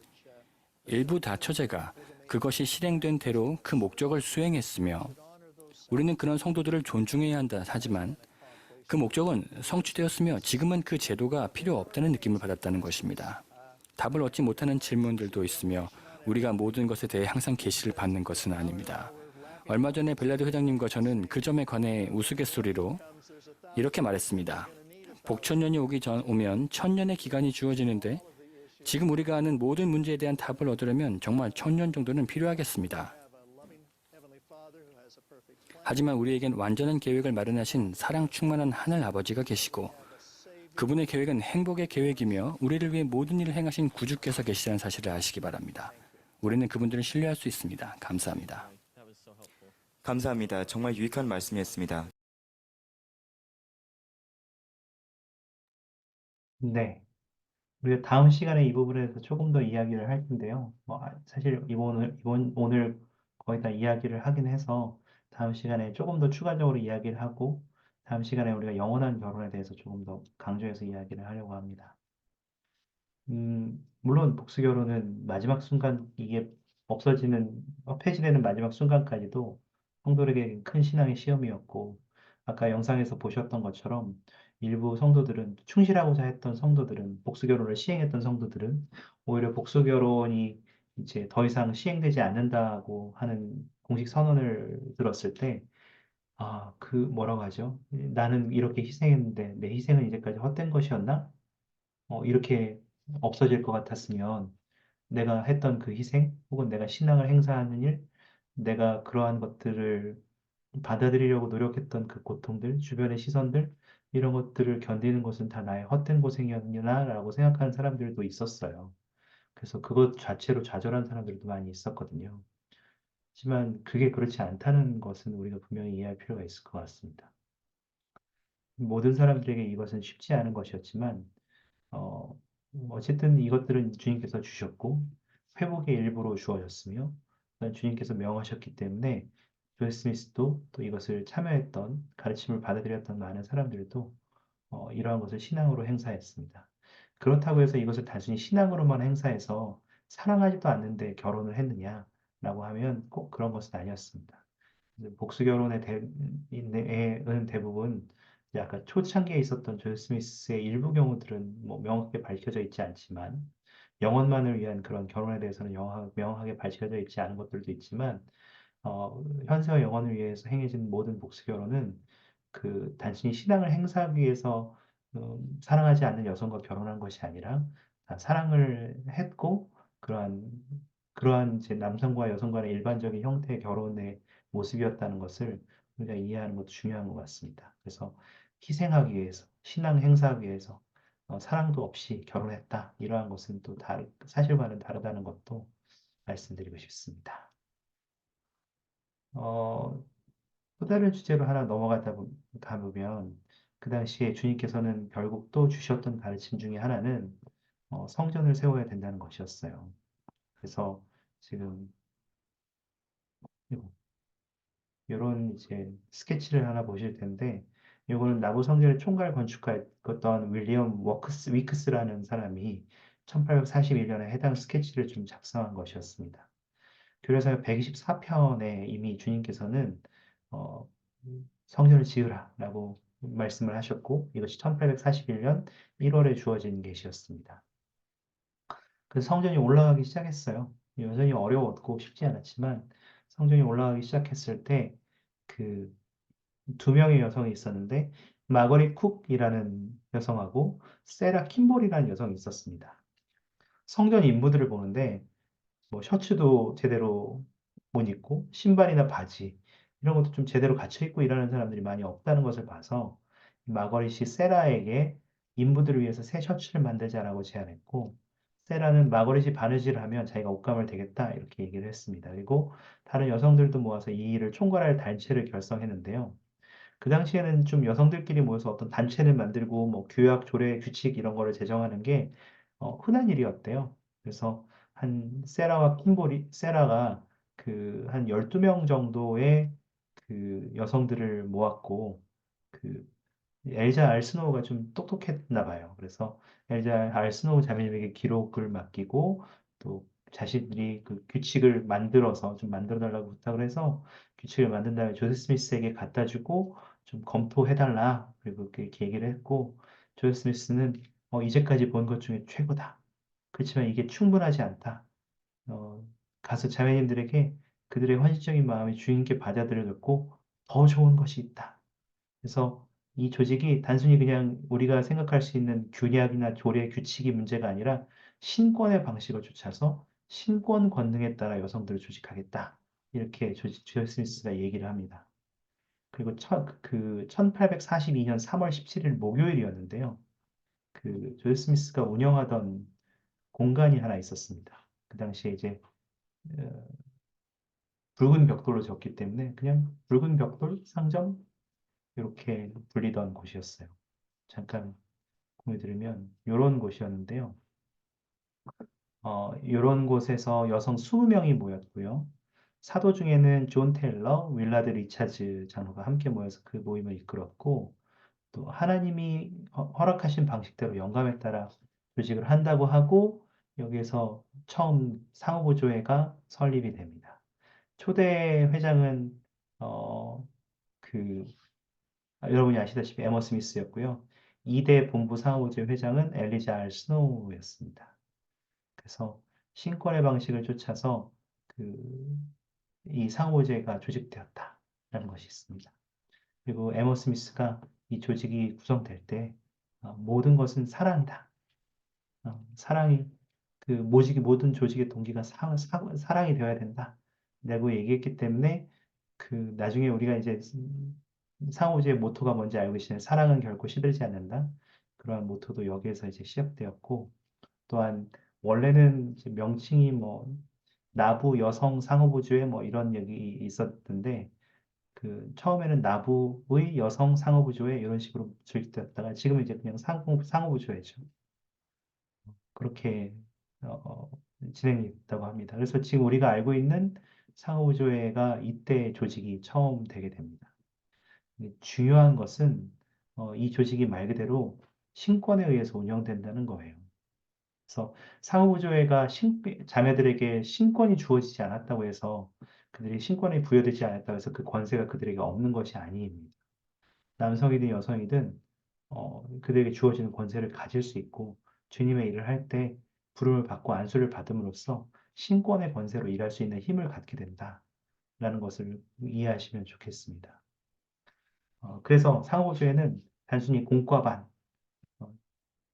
일부 다처제가 그것이 실행된 대로 그 목적을 수행했으며 우리는 그런 성도들을 존중해야 한다 하지만 그 목적은 성취되었으며 지금은 그 제도가 필요 없다는 느낌을 받았다는 것입니다. 답을 얻지 못하는 질문들도 있으며 우리가 모든 것에 대해 항상 계시를 받는 것은 아닙니다. 얼마 전에 벨라드 회장님과 저는 그 점에 관해 우스갯소리로 이렇게 말했습니다. 복천년이 오면 천년의 기간이 주어지는데 지금 우리가 아는 모든 문제에 대한 답을 얻으려면 정말 1000년 정도는 필요하겠습니다. 하지만 우리에겐 완전한 계획을 마련하신 사랑 충만한 하늘 아버지가 계시고 그분의 계획은 행복의 계획이며 우리를 위해 모든 일을 행하신 구주께서 계시다는 사실을 아시기 바랍니다. 우리는 그분들을 신뢰할 수 있습니다. 감사합니다. 감사합니다. 정말 유익한 말씀이었습니다. 네. 우리가 다음 시간에 이 부분에 대해서 조금 더 이야기를 할 텐데요. 사실 오늘 거의 다 이야기를 하긴 해서 다음 시간에 조금 더 추가적으로 이야기를 하고 다음 시간에 우리가 영원한 결혼에 대해서 조금 더 강조해서 이야기를 하려고 합니다. 물론 복수 결혼은 마지막 순간 이게 폐지되는 마지막 순간까지도 성도에게 큰 신앙의 시험이었고, 아까 영상에서 보셨던 것처럼 일부 성도들은 충실하고자 했던 성도들은 복수 결혼을 시행했던 성도들은 오히려 복수 결혼이 이제 더 이상 시행되지 않는다고 하는 공식 선언을 들었을 때, 뭐라고 하죠? 나는 이렇게 희생했는데 내 희생은 이제까지 헛된 것이었나? 이렇게 없어질 것 같았으면 내가 했던 그 희생 혹은 내가 신앙을 행사하는 일, 내가 그러한 것들을 받아들이려고 노력했던 그 고통들, 주변의 시선들, 이런 것들을 견디는 것은 다 나의 헛된 고생이었나라고 생각하는 사람들도 있었어요. 그래서 그것 자체로 좌절한 사람들도 많이 있었거든요. 하지만 그게 그렇지 않다는 것은 우리가 분명히 이해할 필요가 있을 것 같습니다. 모든 사람들에게 이것은 쉽지 않은 것이었지만, 어, 어쨌든 이것들은 주님께서 주셨고, 회복의 일부로 주어졌으며, 또한 주님께서 명하셨기 때문에, 조세 스미스도 또 이것을 참여했던, 가르침을 받아들였던 많은 사람들도 이러한 것을 신앙으로 행사했습니다. 그렇다고 해서 이것을 단순히 신앙으로만 행사해서 사랑하지도 않는데 결혼을 했느냐라고 하면 꼭 그런 것은 아니었습니다. 복수 결혼의 은 대부분 이제 아까 초창기에 있었던 존 스미스의 일부 경우들은 뭐 명확하게 밝혀져 있지 않지만 영혼만을 위한 그런 결혼에 대해서는 명확하게 밝혀져 있지 않은 것들도 있지만 현세와 영혼을 위해서 행해진 모든 복수 결혼은 그 단순히 신앙을 행사하기 위해서 사랑하지 않는 여성과 결혼한 것이 아니라 사랑을 했고 그러한 이제 남성과 여성 간의 일반적인 형태의 결혼의 모습이었다는 것을 우리가 이해하는 것도 중요한 것 같습니다. 그래서 희생하기 위해서 신앙 행사하기 위해서 사랑도 없이 결혼했다 이러한 것은 또 사실과는 다르다는 것도 말씀드리고 싶습니다. 어, 또 다른 주제로 하나 가보면, 그 당시에 주님께서는 결국 또 주셨던 가르침 중에 하나는 성전을 세워야 된다는 것이었어요. 그래서 지금 이런 이제 스케치를 하나 보실 텐데, 이거는 나부 성전의 총괄 건축가였던 윌리엄 위크스라는 사람이 1841년에 해당 스케치를 좀 작성한 것이었습니다. 교례서 124편에 이미 주님께서는 어, 성전을 지으라라고 말씀을 하셨고 이것이 1841년 1월에 주어진 계시였습니다. 그래서 성전이 올라가기 시작했어요. 여전히 어려웠고 쉽지 않았지만 성전이 올라가기 시작했을 때 그 두 명의 여성이 있었는데 마거릿 쿡이라는 여성하고 세라 킴볼이라는 여성이 있었습니다. 성전 인부들을 보는데 뭐 셔츠도 제대로 못 입고 신발이나 바지 이런 것도 좀 제대로 갖춰 입고 일하는 사람들이 많이 없다는 것을 봐서 마거릿이 세라에게 인부들을 위해서 새 셔츠를 만들자라고 제안했고 세라는 마거릿이 바느질을 하면 자기가 옷감을 되겠다 이렇게 얘기를 했습니다. 그리고 다른 여성들도 모아서 이 일을 총괄할 단체를 결성했는데요. 그 당시에는 좀 여성들끼리 모여서 어떤 단체를 만들고 뭐 규약, 조례, 규칙 이런 거를 제정하는 게 흔한 일이었대요. 그래서 세라가 그 한 12명 정도의 그 여성들을 모았고 그 엘자 알스노우가 좀 똑똑했나 봐요. 그래서 엘자 알스노우 자매님에게 기록을 맡기고 또 자신들이 그 규칙을 만들어서 좀 만들어 달라고 부탁을 해서 규칙을 만든 다음에 조세 스미스에게 갖다 주고 좀 검토해 달라. 그리고 그렇게 얘기를 했고 조세 스미스는 이제까지 본 것 중에 최고다. 그렇지만 이게 충분하지 않다. 어, 가서 자매님들에게 그들의 헌신적인 마음이 주님께 받아들여졌고 더 좋은 것이 있다. 그래서 이 조직이 단순히 그냥 우리가 생각할 수 있는 균약이나 조례, 규칙이 문제가 아니라 신권의 방식을 쫓아서 신권 권능에 따라 여성들을 조직하겠다. 이렇게 조지 스미스가 얘기를 합니다. 그리고 1842년 3월 17일 목요일이었는데요. 그 조지 스미스가 운영하던 공간이 하나 있었습니다. 그 당시에 이제 어, 붉은 벽돌로 졌기 때문에 그냥 붉은 벽돌 상점 이렇게 불리던 곳이었어요. 잠깐 보여드리면 이런 곳이었는데요. 이런 곳에서 여성 20명이 모였고요. 사도 중에는 존 테일러, 윌라드 리차즈 장로가 함께 모여서 그 모임을 이끌었고 또 하나님이 허락하신 방식대로 영감에 따라 조직을 한다고 하고 여기에서 처음 상호보조회가 설립이 됩니다. 초대 회장은 어, 그 여러분이 아시다시피 에머 스미스였고요. 2대 본부 상호보조 회장은 엘리자 알 스노우였습니다. 그래서 신권의 방식을 쫓아서 이 상호제가 조직되었다라는 것이 있습니다. 그리고 에머 스미스가 이 조직이 구성될 때 모든 것은 사랑이다. 사랑이 모든 조직의 동기가 사랑이 되어야 된다. 라고 얘기했기 때문에 나중에 우리가 이제 상호제의 모토가 뭔지 알고 계시는 사랑은 결코 시들지 않는다. 그러한 모토도 여기에서 이제 시작되었고 또한 원래는 이제 명칭이 뭐 나부 여성 상호부주의 뭐 이런 얘기 있었던데 처음에는 나부의 여성 상호부조회 이런 식으로 조직되었다가 지금은 이제 그냥 상호부조회죠. 그렇게 어, 진행이 됐다고 합니다. 그래서 지금 우리가 알고 있는 상호부조회가 이때 조직이 처음 되게 됩니다. 근데 중요한 것은 이 조직이 말 그대로 신권에 의해서 운영된다는 거예요. 그래서 상호부조회가 자매들에게 신권이 주어지지 않았다고 해서 그들이 신권이 부여되지 않았다고 해서 그 권세가 그들에게 없는 것이 아닙니다. 남성이든 여성이든 그들에게 주어지는 권세를 가질 수 있고 주님의 일을 할 때 부름을 받고 안수를 받음으로써 신권의 권세로 일할 수 있는 힘을 갖게 된다라는 것을 이해하시면 좋겠습니다. 그래서 상호주의는 단순히 공과반, 어,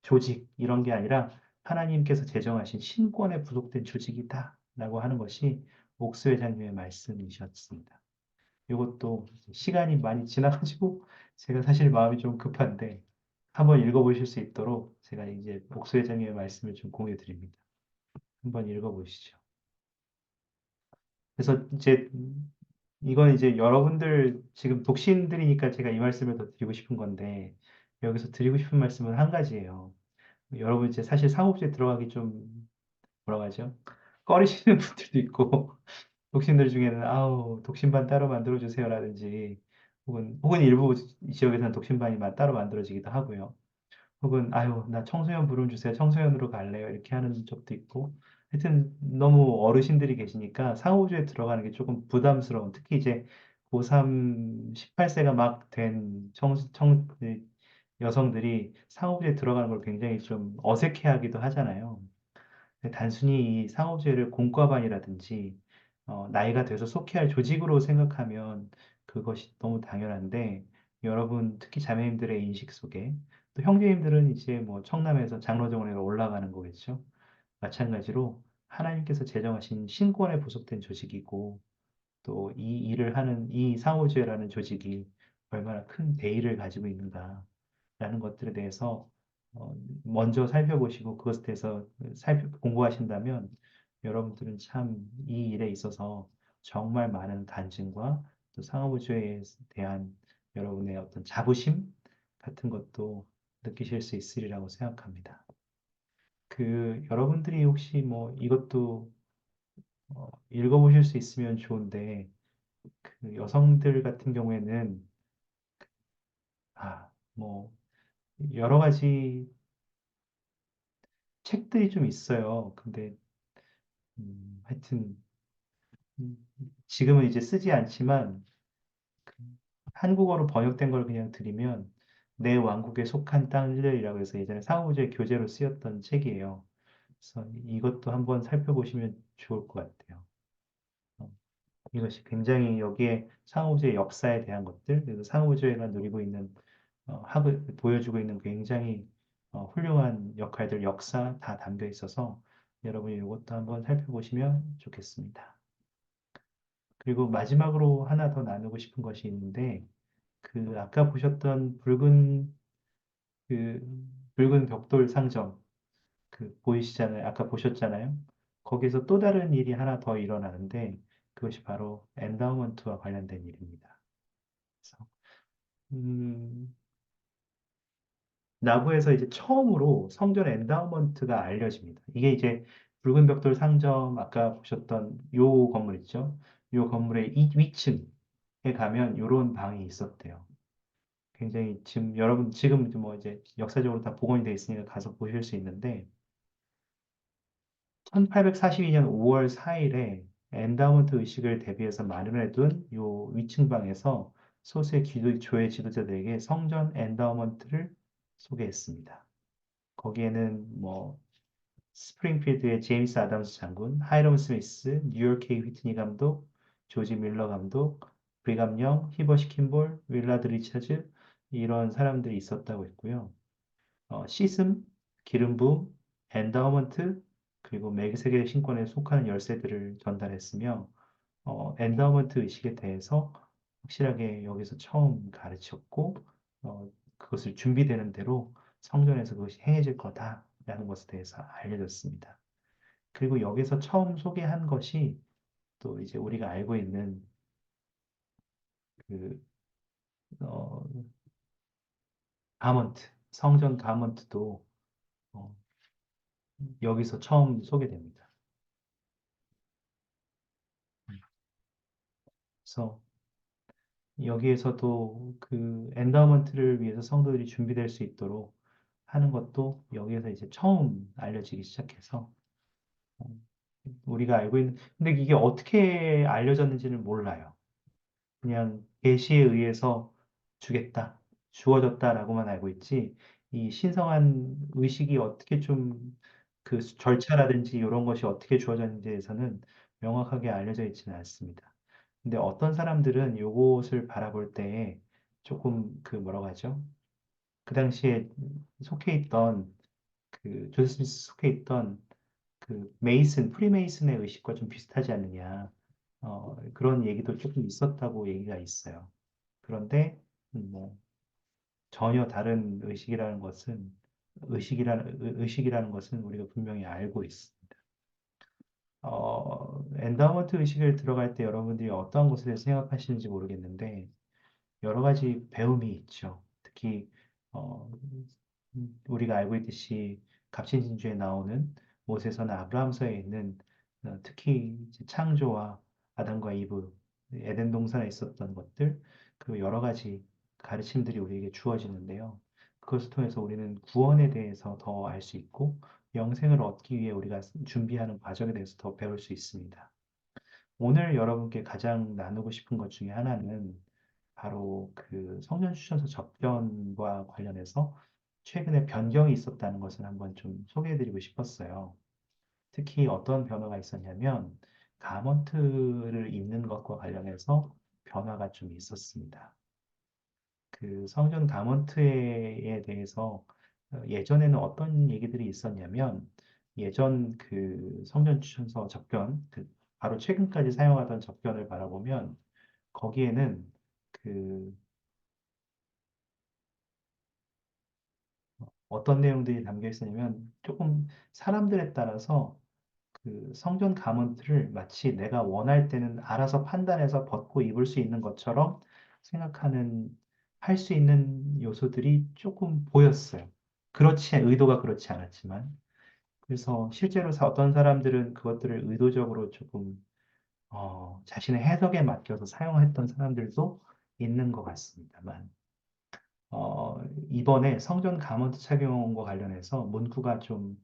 조직 이런 게 아니라 하나님께서 제정하신 신권에 부속된 조직이다라고 하는 것이 옥스 회장님의 말씀이셨습니다. 이것도 시간이 많이 지나가지고 제가 사실 마음이 좀 급한데 한번 읽어보실 수 있도록 제가 이제 목수 회장님의 말씀을 좀 공유 드립니다. 한번 읽어보시죠. 그래서 이제 이건 이제 여러분들 지금 독신들이니까 제가 이 말씀을 더 드리고 싶은 건데 여기서 드리고 싶은 말씀은 한 가지예요. 여러분 이제 사실 상업지에 들어가기 좀 뭐라고 하죠? 꺼리시는 분들도 있고 독신들 중에는 아우 독신반 따로 만들어 주세요라든지 혹은 일부 지역에서는 독신반이 따로 만들어지기도 하고요. 혹은 아유 나 청소년 부름 주세요. 청소년으로 갈래요. 이렇게 하는 적도 있고 하여튼 너무 어르신들이 계시니까 상호주에 들어가는 게 조금 부담스러운 특히 이제 고3 18세가 막 된 여성들이 상호주에 들어가는 걸 굉장히 좀 어색해하기도 하잖아요. 단순히 이 상호주의를 공과반이라든지 나이가 돼서 속해야 할 조직으로 생각하면 그것이 너무 당연한데 여러분 특히 자매님들의 인식 속에 또 형제님들은 이제 뭐 청남에서 장로정원으로 올라가는 거겠죠. 마찬가지로 하나님께서 제정하신 신권에 부속된 조직이고 또 이 일을 하는 이 상호주의라는 조직이 얼마나 큰 대의를 가지고 있는가라는 것들에 대해서 어, 먼저 살펴보시고 그것에 대해서 공부하신다면 여러분들은 참 이 일에 있어서 정말 많은 간증과 또 상호주의에 대한 여러분의 어떤 자부심 같은 것도 느끼실 수 있으리라고 생각합니다. 여러분들이 혹시 뭐 이것도 읽어보실 수 있으면 좋은데 여성들 같은 경우에는 뭐 여러 가지 책들이 좀 있어요. 근데 하여튼 음, 지금은 이제 쓰지 않지만 그 한국어로 번역된 걸 그냥 드리면 내 왕국에 속한 땅들이라고 해서 예전에 상호주의 교재로 쓰였던 책이에요. 그래서 이것도 한번 살펴보시면 좋을 것 같아요. 어, 이것이 굉장히 여기에 상호주의 역사에 대한 것들, 그리고 상호주의가 누리고 있는 학을 보여주고 있는 굉장히 훌륭한 역할들, 역사 다 담겨 있어서 여러분이 이것도 한번 살펴보시면 좋겠습니다. 그리고 마지막으로 하나 더 나누고 싶은 것이 있는데, 아까 보셨던 그 붉은 벽돌 상점, 보이시잖아요. 아까 보셨잖아요. 거기서 또 다른 일이 하나 더 일어나는데, 그것이 바로 엔다우먼트와 관련된 일입니다. 그래서, 음, 나부에서 이제 처음으로 성전 엔다우먼트가 알려집니다. 이게 이제 붉은 벽돌 상점 아까 보셨던 요 건물 있죠? 요 건물의 위층에 가면 요런 방이 있었대요. 굉장히 지금 여러분 지금 뭐 이제 역사적으로 다 복원이 돼 있으니까 가서 보실 수 있는데 1842년 5월 4일에 엔다우먼트 의식을 대비해서 마련해둔 요 위층 방에서 소수의 교회 지도자들에게 성전 엔다우먼트를 소개했습니다. 거기에는 뭐 스프링필드의 제임스 아담스 장군, 하이럼 스미스, 뉴욕 K 휘트니 감독, 조지 밀러 감독, 브리감 영, 히버시 킴볼, 윌라드 리처즈 이런 사람들이 있었다고 했고요. 시슴, 기름 부음, 엔다우먼트 그리고 멜기세덱의 신권에 속하는 열쇠들을 전달했으며 엔다우먼트 의식에 대해서 확실하게 여기서 처음 가르쳤고 그것을 준비되는 대로 성전에서 그것이 행해질 거다라는 것에 대해서 알려졌습니다. 그리고 여기서 처음 소개한 것이 또 이제 우리가 알고 있는 그, 어, 가먼트, 성전 가먼트도 어, 여기서 처음 소개됩니다. 그래서 여기에서도 그 엔다우먼트를 위해서 성도들이 준비될 수 있도록 하는 것도 여기에서 이제 처음 알려지기 시작해서 어, 우리가 알고 있는, 근데 이게 어떻게 알려졌는지는 몰라요. 그냥 계시에 의해서 주겠다, 주어졌다라고만 알고 있지, 이 신성한 의식이 어떻게 좀 그 절차라든지 이런 것이 어떻게 주어졌는지에 대해서는 명확하게 알려져 있지는 않습니다. 근데 어떤 사람들은 요것을 바라볼 때에 조금 그 뭐라고 하죠? 그 당시에 속해 있던 조세 스미스 속해 있던 그 메이슨, 프리메이슨의 의식과 좀 비슷하지 않느냐. 그런 얘기도 조금 있었다고 얘기가 있어요. 그런데 뭐 전혀 다른 의식이라는 것은 우리가 분명히 알고 있습니다. 엔다우먼트 의식을 들어갈 때 여러분들이 어떠한 것에 대해서 생각하시는지 모르겠는데 여러 가지 배움이 있죠. 특히 어, 우리가 알고 있듯이 갑신진주에 나오는 모세서나 아브라함서에 있는 특히 이제 창조와 아담과 이브, 에덴 동산에 있었던 것들, 그 여러 가지 가르침들이 우리에게 주어지는데요. 그것을 통해서 우리는 구원에 대해서 더 알 수 있고 영생을 얻기 위해 우리가 준비하는 과정에 대해서 더 배울 수 있습니다. 오늘 여러분께 가장 나누고 싶은 것 중에 하나는 바로 그 성전 추천서 접견과 관련해서 최근에 변경이 있었다는 것을 한번 좀 소개해드리고 싶었어요. 특히 어떤 변화가 있었냐면 가먼트를 입는 것과 관련해서 변화가 좀 있었습니다. 그 성전 가먼트에 대해서 예전에는 어떤 얘기들이 있었냐면 예전 그 성전 추천서 접견, 바로 최근까지 사용하던 접견을 바라보면 거기에는 그 어떤 내용들이 담겨 있었냐면 조금 사람들에 따라서 그 성전 가문틀을 마치 내가 원할 때는 알아서 판단해서 벗고 입을 수 있는 것처럼 생각하는 할 수 있는 요소들이 조금 보였어요. 의도가 그렇지 않았지만. 그래서 실제로 어떤 사람들은 그것들을 의도적으로 조금 자신의 해석에 맡겨서 사용했던 사람들도 있는 것 같습니다만. 어, 이번에 성전 가먼트 착용과 관련해서 문구가 좀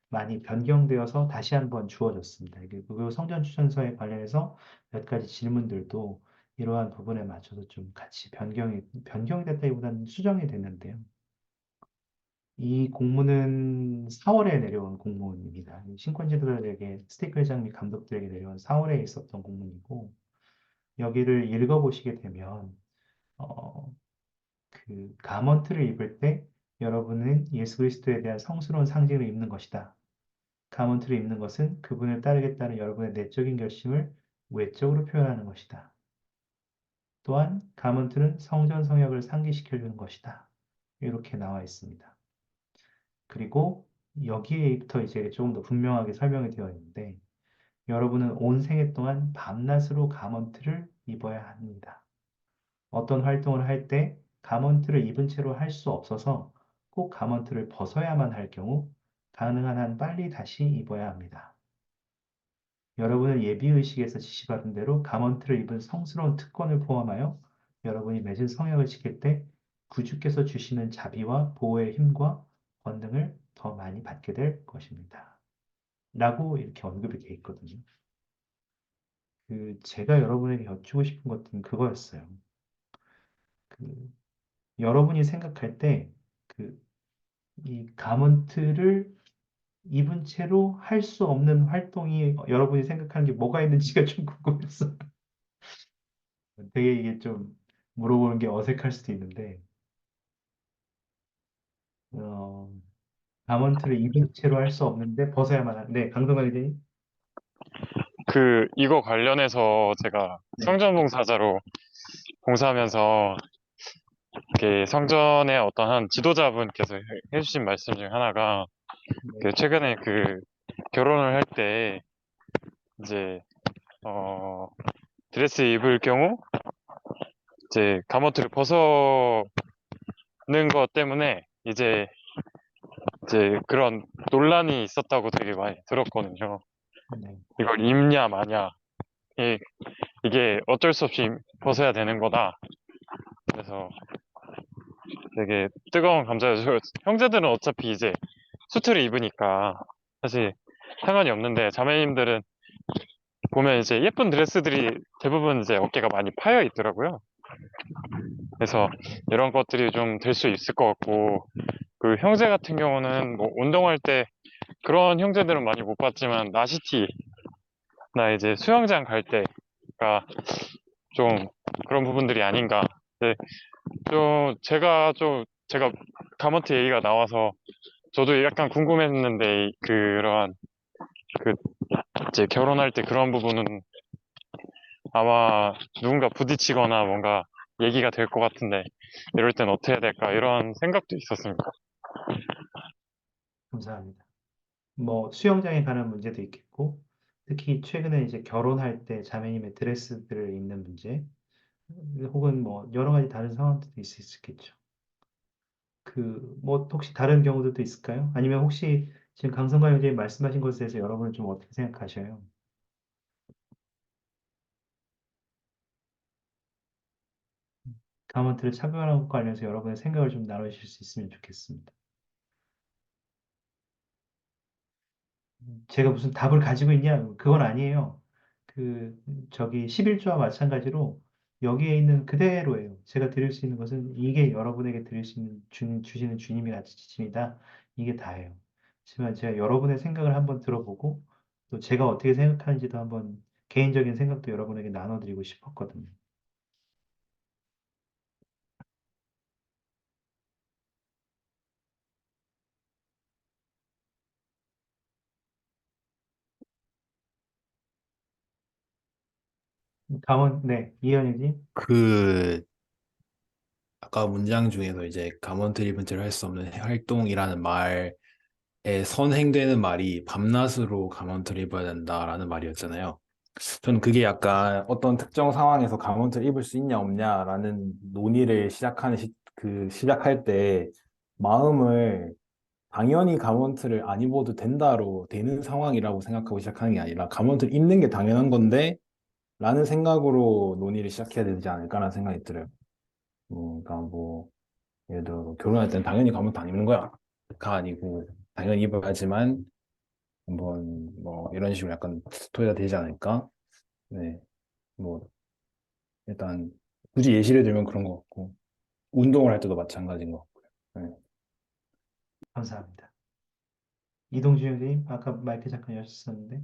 많이 변경되어서 다시 한번 주어졌습니다. 그리고 성전 추천서에 관련해서 몇 가지 질문들도 이러한 부분에 맞춰서 좀 같이 변경이 됐다기보다는 수정이 됐는데요. 이 공문은 4월에 내려온 공문입니다. 신권 지도자들에게, 스티크 회장 및 감독들에게 내려온 4월에 있었던 공문이고, 여기를 읽어보시게 되면, 어, 그 가먼트를 입을 때 여러분은 예수 그리스도에 대한 성스러운 상징을 입는 것이다. 가먼트를 입는 것은 그분을 따르겠다는 여러분의 내적인 결심을 외적으로 표현하는 것이다. 또한 가먼트는 성전 성역을 상기시켜주는 것이다. 이렇게 나와 있습니다. 그리고 여기에부터 이제 조금 더 분명하게 설명이 되어 있는데 여러분은 온 생애 동안 밤낮으로 가먼트를 입어야 합니다. 어떤 활동을 할 때 가먼트를 입은 채로 할 수 없어서 꼭 가먼트를 벗어야만 할 경우 가능한 한 빨리 다시 입어야 합니다. 여러분은 예비의식에서 지시받은 대로 가먼트를 입은 성스러운 특권을 포함하여 여러분이 맺은 성약을 지킬 때 구주께서 주시는 자비와 보호의 힘과 권능을 더 많이 받게 될 것입니다. 라고 이렇게 언급이 되어 있거든요. 제가 여러분에게 여쭈고 싶은 것은 그거였어요. 그, 여러분이 생각할 때, 이 가먼트를 입은 채로 할 수 없는 활동이 여러분이 생각하는 게 뭐가 있는지가 좀 궁금했어요. 되게 이게 좀 물어보는 게 어색할 수도 있는데, 어, 가먼트를 입은 채로 할 수 없는데 벗어야만 네, 강동관 의원님. 이거 관련해서 제가 네, 성전봉사자로 봉사하면서 성전의 어떤 한 지도자분께서 해주신 말씀 중에 하나가 네, 최근에 결혼을 할 때 이제 드레스 입을 경우 이제 가모트를 벗어는 것 때문에 이제 그런 논란이 있었다고 되게 많이 들었거든요. 네. 이걸 입냐 마냐. 이- 이게 어쩔 수 없이 벗어야 되는 거다. 그래서 되게 뜨거운 감자였죠. 형제들은 어차피 이제 수트를 입으니까 사실 상관이 없는데 자매님들은 보면 이제 예쁜 드레스들이 대부분 이제 어깨가 많이 파여 있더라고요. 그래서 이런 것들이 좀 될 수 있을 것 같고, 그 형제 같은 경우는 뭐 운동할 때 그런 형제들은 많이 못 봤지만 나시티나 이제 수영장 갈 때가 좀 그런 부분들이 아닌가. 네, 제가 가먼트 얘기가 나와서 저도 약간 궁금했는데 그러한 그 이제 결혼할 때 그런 부분은 아마 누군가 부딪히거나 뭔가 얘기가 될 것 같은데 이럴 땐 어떻게 해야 될까 이런 생각도 있었습니다. 감사합니다. 뭐 수영장에 관한 문제도 있겠고, 특히 최근에 이제 결혼할 때 자매님의 드레스들을 입는 문제, 혹은 뭐 여러 가지 다른 상황들도 있을 수 있겠죠. 뭐 혹시 다른 경우들도 있을까요? 아니면 혹시 지금 강성관 형제님 말씀하신 것에 대해서 여러분은 좀 어떻게 생각하셔요? 가먼트를 착용하는 것과 관련해서 여러분의 생각을 좀 나누실 수 있으면 좋겠습니다. 제가 무슨 답을 가지고 있냐? 그건 아니에요. 저기 11조와 마찬가지로 여기에 있는 그대로예요. 제가 드릴 수 있는 것은 이게 여러분에게 드릴 수 있는 주시는 주님이 가르치십니다. 이게 다예요. 하지만 제가 여러분의 생각을 한번 들어보고 또 제가 어떻게 생각하는지도 한번 개인적인 생각도 여러분에게 나눠드리고 싶었거든요. 네, 이현희님. 그 아까 문장 중에서 이제 가먼트 이벤트를 할 수 없는 활동이라는 말에 선행되는 말이 밤낮으로 가먼트를 입어야 된다라는 말이었잖아요. 저는 그게 약간 어떤 특정 상황에서 가먼트를 입을 수 있냐 없냐라는 논의를 시작할 때 마음을 당연히 가먼트를 안 입어도 된다로 되는 상황이라고 생각하고 시작하는 게 아니라 가먼트를 입는 게 당연한 건데 라는 생각으로 논의를 시작해야 되지 않을까라는 생각이 들어요. 그러니까 뭐 예를 들어 뭐 결혼할 때는 당연히 가먼트 안 입는 거야 가 아니고 당연히 입어야지만 한번 뭐 이런 식으로 약간 토의가 되지 않을까? 네, 뭐 일단 굳이 예시를 들면 그런 것 같고 운동을 할 때도 마찬가지인 것 같고요. 네. 감사합니다. 이동주 형님, 아까 마이크 잠깐 여셨었는데.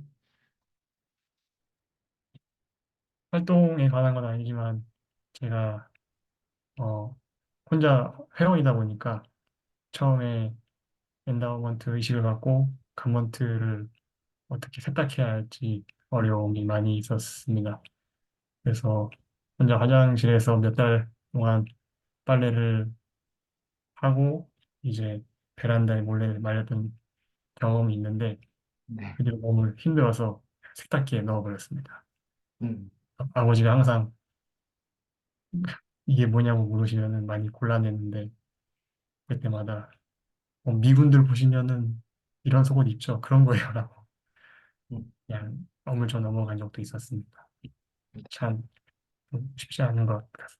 활동에 관한 건 아니지만 제가 어, 혼자 회원이다 보니까 처음에 엔다우먼트 의식을 갖고 감먼트를 어떻게 세탁해야 할지 어려움이 많이 있었습니다. 그래서 혼자 화장실에서 몇 달 동안 빨래를 하고 이제 베란다에 몰래 말렸던 경험이 있는데 네. 그 뒤로 너무 힘들어서 세탁기에 넣어버렸습니다. 음, 아버지가 항상 이게 뭐냐고 물으시면은 많이 곤란했는데 그때마다 미군들 보시면은 이런 속옷 입죠. 그런 거예요라고 음. 그냥 어물쩍 넘어간 적도 있었습니다. 참 쉽지 않은 것 같습니다.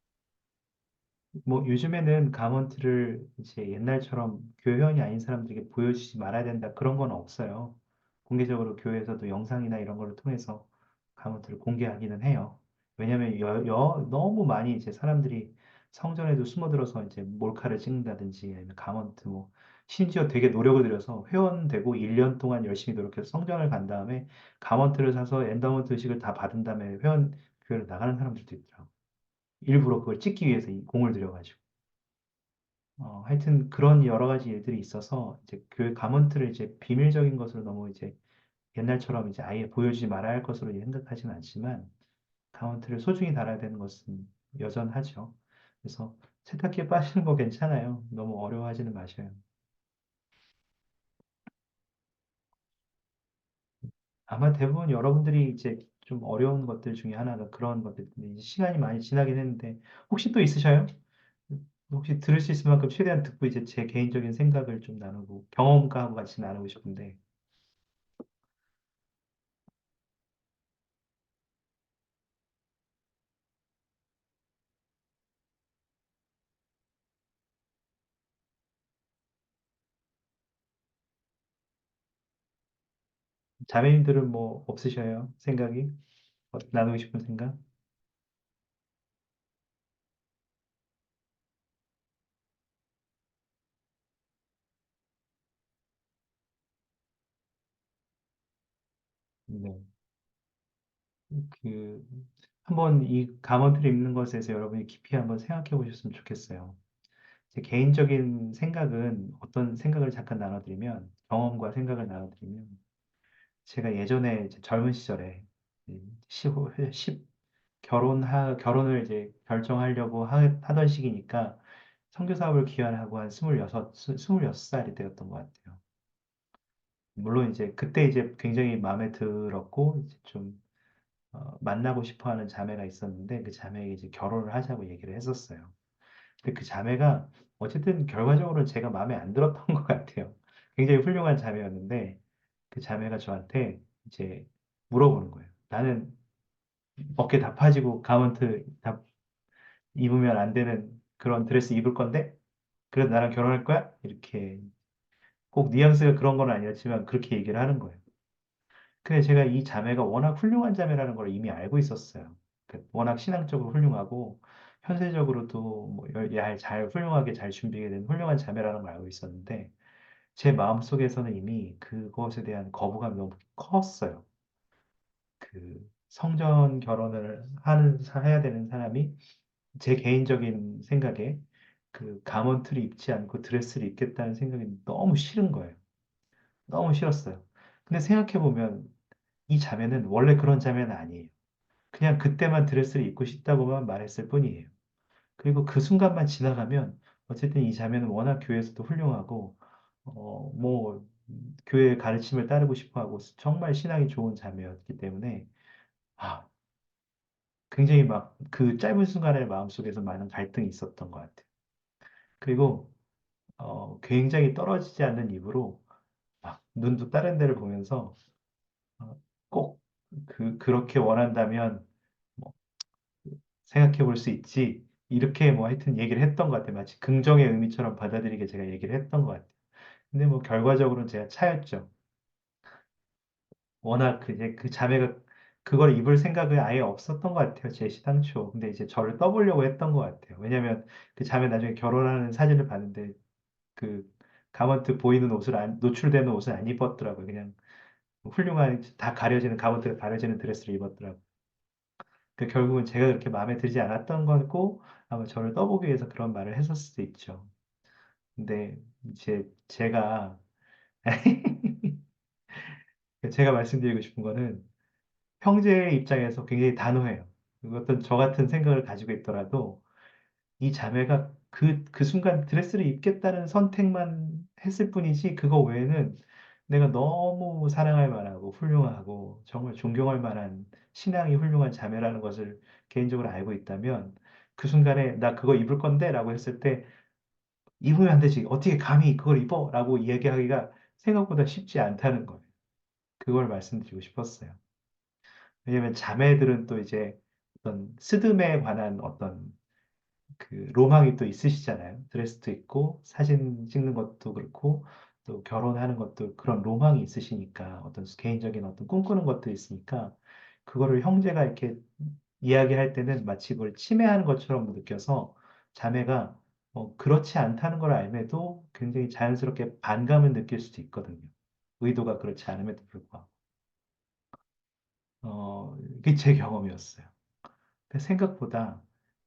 뭐 요즘에는 가먼트를 이제 옛날처럼 교회원이 아닌 사람들에게 보여주지 말아야 된다 그런 건 없어요. 공개적으로 교회에서도 영상이나 이런 걸 통해서 가먼트를 공개하기는 해요. 왜냐하면 너무 많이 이제 사람들이 성전에도 숨어들어서 이제 몰카를 찍는다든지 아니면 가먼트 뭐 심지어 되게 노력을 들여서 회원되고 1년 동안 열심히 노력해서 성전을 간 다음에 가먼트를 사서 엔다먼트 의식을 다 받은 다음에 교회를 나가는 사람들도 있더라고요. 일부러 그걸 찍기 위해서 이 공을 들여가지고. 하여튼 그런 여러 가지 일들이 있어서 이제 교회 가문틀을 이제 비밀적인 것으로 너무 이제 옛날처럼 이제 아예 보여주지 말아야 할 것으로 생각하지는 않지만 가문틀을 소중히 달아야 되는 것은 여전하죠. 그래서 세탁기에 빠지는 거 괜찮아요. 너무 어려워하지는 마셔요. 아마 대부분 여러분들이 이제 좀 어려운 것들 중에 하나가 그런 것들인데, 이제 시간이 많이 지나긴 했는데, 혹시 또 있으셔요? 혹시 들을 수 있을 만큼 최대한 듣고 이제 제 개인적인 생각을 좀 나누고, 경험과하고 같이 나누고 싶은데, 자매님들은 뭐 없으셔요? 생각이? 나누고 싶은 생각? 네. 그, 한번 이 감언트를 읽는 것에 대해서 여러분이 깊이 한번 생각해 보셨으면 좋겠어요. 제 개인적인 생각은 어떤 생각을 잠깐 나눠드리면, 경험과 생각을 나눠드리면, 제가 예전에 이제 젊은 시절에, 10, 결혼을 이제 결정하려고 하던 시기니까, 선교 사업을 기한하고 한 26살이 되었던 것 같아요. 물론 이제 그때 이제 굉장히 마음에 들었고, 이제 좀 만나고 싶어 하는 자매가 있었는데 그 자매에게 이제 결혼을 하자고 얘기를 했었어요. 근데 그 자매가 어쨌든 결과적으로는 제가 마음에 안 들었던 것 같아요. 굉장히 훌륭한 자매였는데 그 자매가 저한테 이제 물어보는 거예요. 나는 어깨 다 파지고 가먼트 다 입으면 안 되는 그런 드레스 입을 건데 그래도 나랑 결혼할 거야? 이렇게 꼭 뉘앙스가 그런 건 아니었지만 그렇게 얘기를 하는 거예요. 근데 제가 이 자매가 워낙 훌륭한 자매라는 걸 이미 알고 있었어요. 워낙 신앙적으로 훌륭하고 현세적으로도 뭐 잘 훌륭하게 잘 준비가 된 훌륭한 자매라는 걸 알고 있었는데 제 마음속에서는 이미 그것에 대한 거부감이 너무 컸어요. 그 성전 결혼을 해야 되는 사람이 제 개인적인 생각에 그 가먼트를 입지 않고 드레스를 입겠다는 생각이 너무 싫은 거예요. 너무 싫었어요. 근데 생각해보면 이 자매는 원래 그런 자매는 아니에요. 그냥 그때만 드레스를 입고 싶다고만 말했을 뿐이에요. 그리고 그 순간만 지나가면 어쨌든 이 자매는 워낙 교회에서도 훌륭하고 뭐 교회의 가르침을 따르고 싶어하고 정말 신앙이 좋은 자매였기 때문에 아, 굉장히 막 그 짧은 순간에 마음속에서 많은 갈등이 있었던 것 같아요. 그리고 굉장히 떨어지지 않는 입으로 막 눈도 다른 데를 보면서 꼭 그렇게 원한다면 뭐 생각해 볼 수 있지. 이렇게 뭐 하여튼 얘기를 했던 것 같아요. 마치 긍정의 의미처럼 받아들이게 제가 얘기를 했던 것 같아요. 근데 뭐 결과적으로는 제가 차였죠. 워낙 이제 그 자매가 그걸 입을 생각이 아예 없었던 것 같아요. 제 시당초. 근데 이제 저를 떠보려고 했던 것 같아요. 왜냐면 그 자매 나중에 결혼하는 사진을 봤는데 그 가먼트 보이는 노출되는 옷을 안 입었더라고요. 그냥 훌륭한 다 가려지는 가먼트가 가려지는 드레스를 입었더라고요. 결국은 제가 그렇게 마음에 들지 않았던 거고 아마 저를 떠보기 위해서 그런 말을 했었을 수도 있죠. 근데 제가 제가 말씀드리고 싶은 거는 형제의 입장에서 굉장히 단호해요. 어떤 저 같은 생각을 가지고 있더라도 이 자매가 그 순간 드레스를 입겠다는 선택만 했을 뿐이지 그거 외에는 내가 너무 사랑할 만하고 훌륭하고 정말 존경할 만한 신앙이 훌륭한 자매라는 것을 개인적으로 알고 있다면 그 순간에 나 그거 입을 건데 라고 했을 때 입으면 안 되지. 어떻게 감히 그걸 입어? 라고 이야기하기가 생각보다 쉽지 않다는 거예요. 그걸 말씀드리고 싶었어요. 왜냐면 자매들은 또 이제 어떤 스드메에 관한 어떤 그 로망이 또 있으시잖아요. 드레스도 있고 사진 찍는 것도 그렇고 또 결혼하는 것도 그런 로망이 있으시니까 어떤 개인적인 어떤 꿈꾸는 것도 있으니까 그거를 형제가 이렇게 이야기할 때는 마치 그걸 침해하는 것처럼 느껴서 자매가 그렇지 않다는 걸 알매도 굉장히 자연스럽게 반감을 느낄 수도 있거든요. 의도가 그렇지 않음에도 불구하고. 이게 제 경험이었어요. 생각보다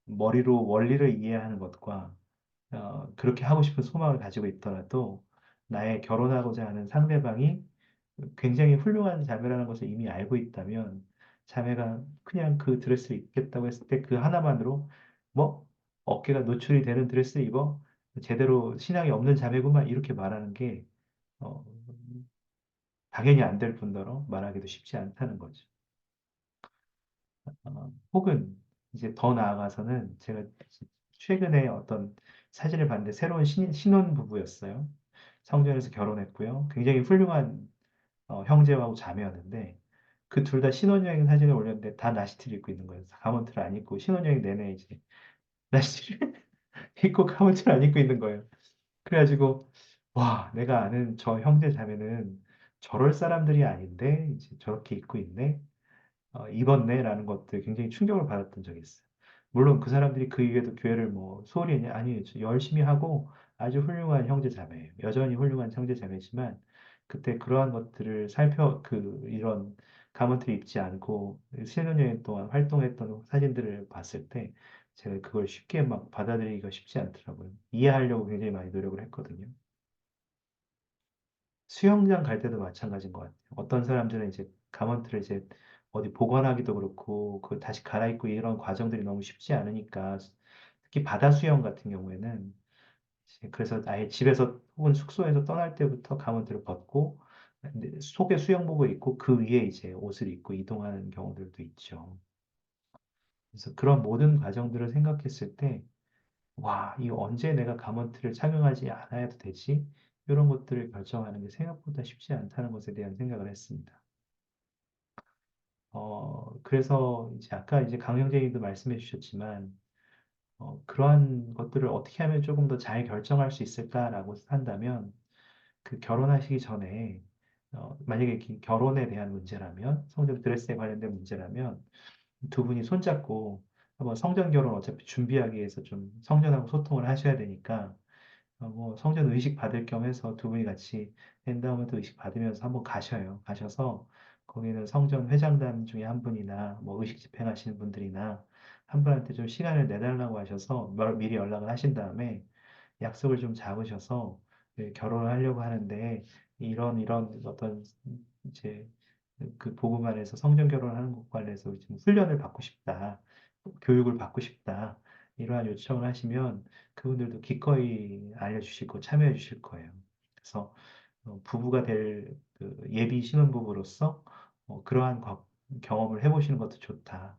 머리로 원리를 이해하는 것과 그렇게 하고 싶은 소망을 가지고 있더라도 나의 결혼하고자 하는 상대방이 굉장히 훌륭한 자매라는 것을 이미 알고 있다면 자매가 그냥 그 드레스를 입겠다고 했을 때 그 하나만으로 뭐 어깨가 노출이 되는 드레스를 입어 제대로 신앙이 없는 자매구만 이렇게 말하는 게 어, 당연히 안 될 뿐더러 말하기도 쉽지 않다는 거죠. 혹은 이제 더 나아가서는 제가 최근에 어떤 사진을 봤는데 새로운 신혼 부부였어요. 성전에서 결혼했고요. 굉장히 훌륭한 형제하고 자매였는데 그 둘 다 신혼여행 사진을 올렸는데 다 나시티를 입고 있는 거예요. 가문틀을 안 입고 신혼여행 내내 이제 나시티를 입고 가문틀을 안 입고 있는 거예요. 그래가지고 와, 내가 아는 저 형제 자매는 저럴 사람들이 아닌데 이제 저렇게 입고 있네. 입었네라는 것들 굉장히 충격을 받았던 적이 있어요. 물론 그 사람들이 그 이후에도 교회를 뭐 소홀히 했냐? 아니에요. 열심히 하고 아주 훌륭한 형제 자매예요. 여전히 훌륭한 형제 자매지만 그때 그러한 것들을 이런 가문틀 입지 않고 신혼여행 동안 활동했던 사진들을 봤을 때 제가 그걸 쉽게 막 받아들이기가 쉽지 않더라고요. 이해하려고 굉장히 많이 노력을 했거든요. 수영장 갈 때도 마찬가지인 것 같아요. 어떤 사람들은 이제 가먼트를 이제 어디 보관하기도 그렇고, 그 다시 갈아입고 이런 과정들이 너무 쉽지 않으니까, 특히 바다 수영 같은 경우에는, 이제 그래서 아예 집에서 혹은 숙소에서 떠날 때부터 가먼트를 벗고, 속에 수영복을 입고 그 위에 이제 옷을 입고 이동하는 경우들도 있죠. 그래서 그런 모든 과정들을 생각했을 때, 와, 이 언제 내가 가먼트를 착용하지 않아야도 되지? 이런 것들을 결정하는 게 생각보다 쉽지 않다는 것에 대한 생각을 했습니다. 그래서 이제 아까 이제 강영재님도 말씀해 주셨지만, 그러한 것들을 어떻게 하면 조금 더 잘 결정할 수 있을까라고 한다면, 그 결혼하시기 전에, 만약에 결혼에 대한 문제라면, 성전 드레스에 관련된 문제라면, 두 분이 손잡고 한번 성전 결혼 어차피 준비하기 위해서 좀 성전하고 소통을 하셔야 되니까, 뭐 성전 의식 받을 겸 해서 두 분이 같이 엔다우먼트 의식 받으면서 한번 가셔요. 가셔서 거기는 성전 회장단 중에 한 분이나 뭐 의식 집행하시는 분들이나 한 분한테 좀 시간을 내달라고 하셔서 미리 연락을 하신 다음에 약속을 좀 잡으셔서 결혼을 하려고 하는데 이런 어떤 이제 그 복음 안에서 성전 결혼하는 것과 관련해서 좀 훈련을 받고 싶다. 교육을 받고 싶다. 이러한 요청을 하시면 그분들도 기꺼이 알려주시고 참여해 주실 거예요. 그래서 부부가 될그 예비 신혼부부로서 그러한 경험을 해보시는 것도 좋다.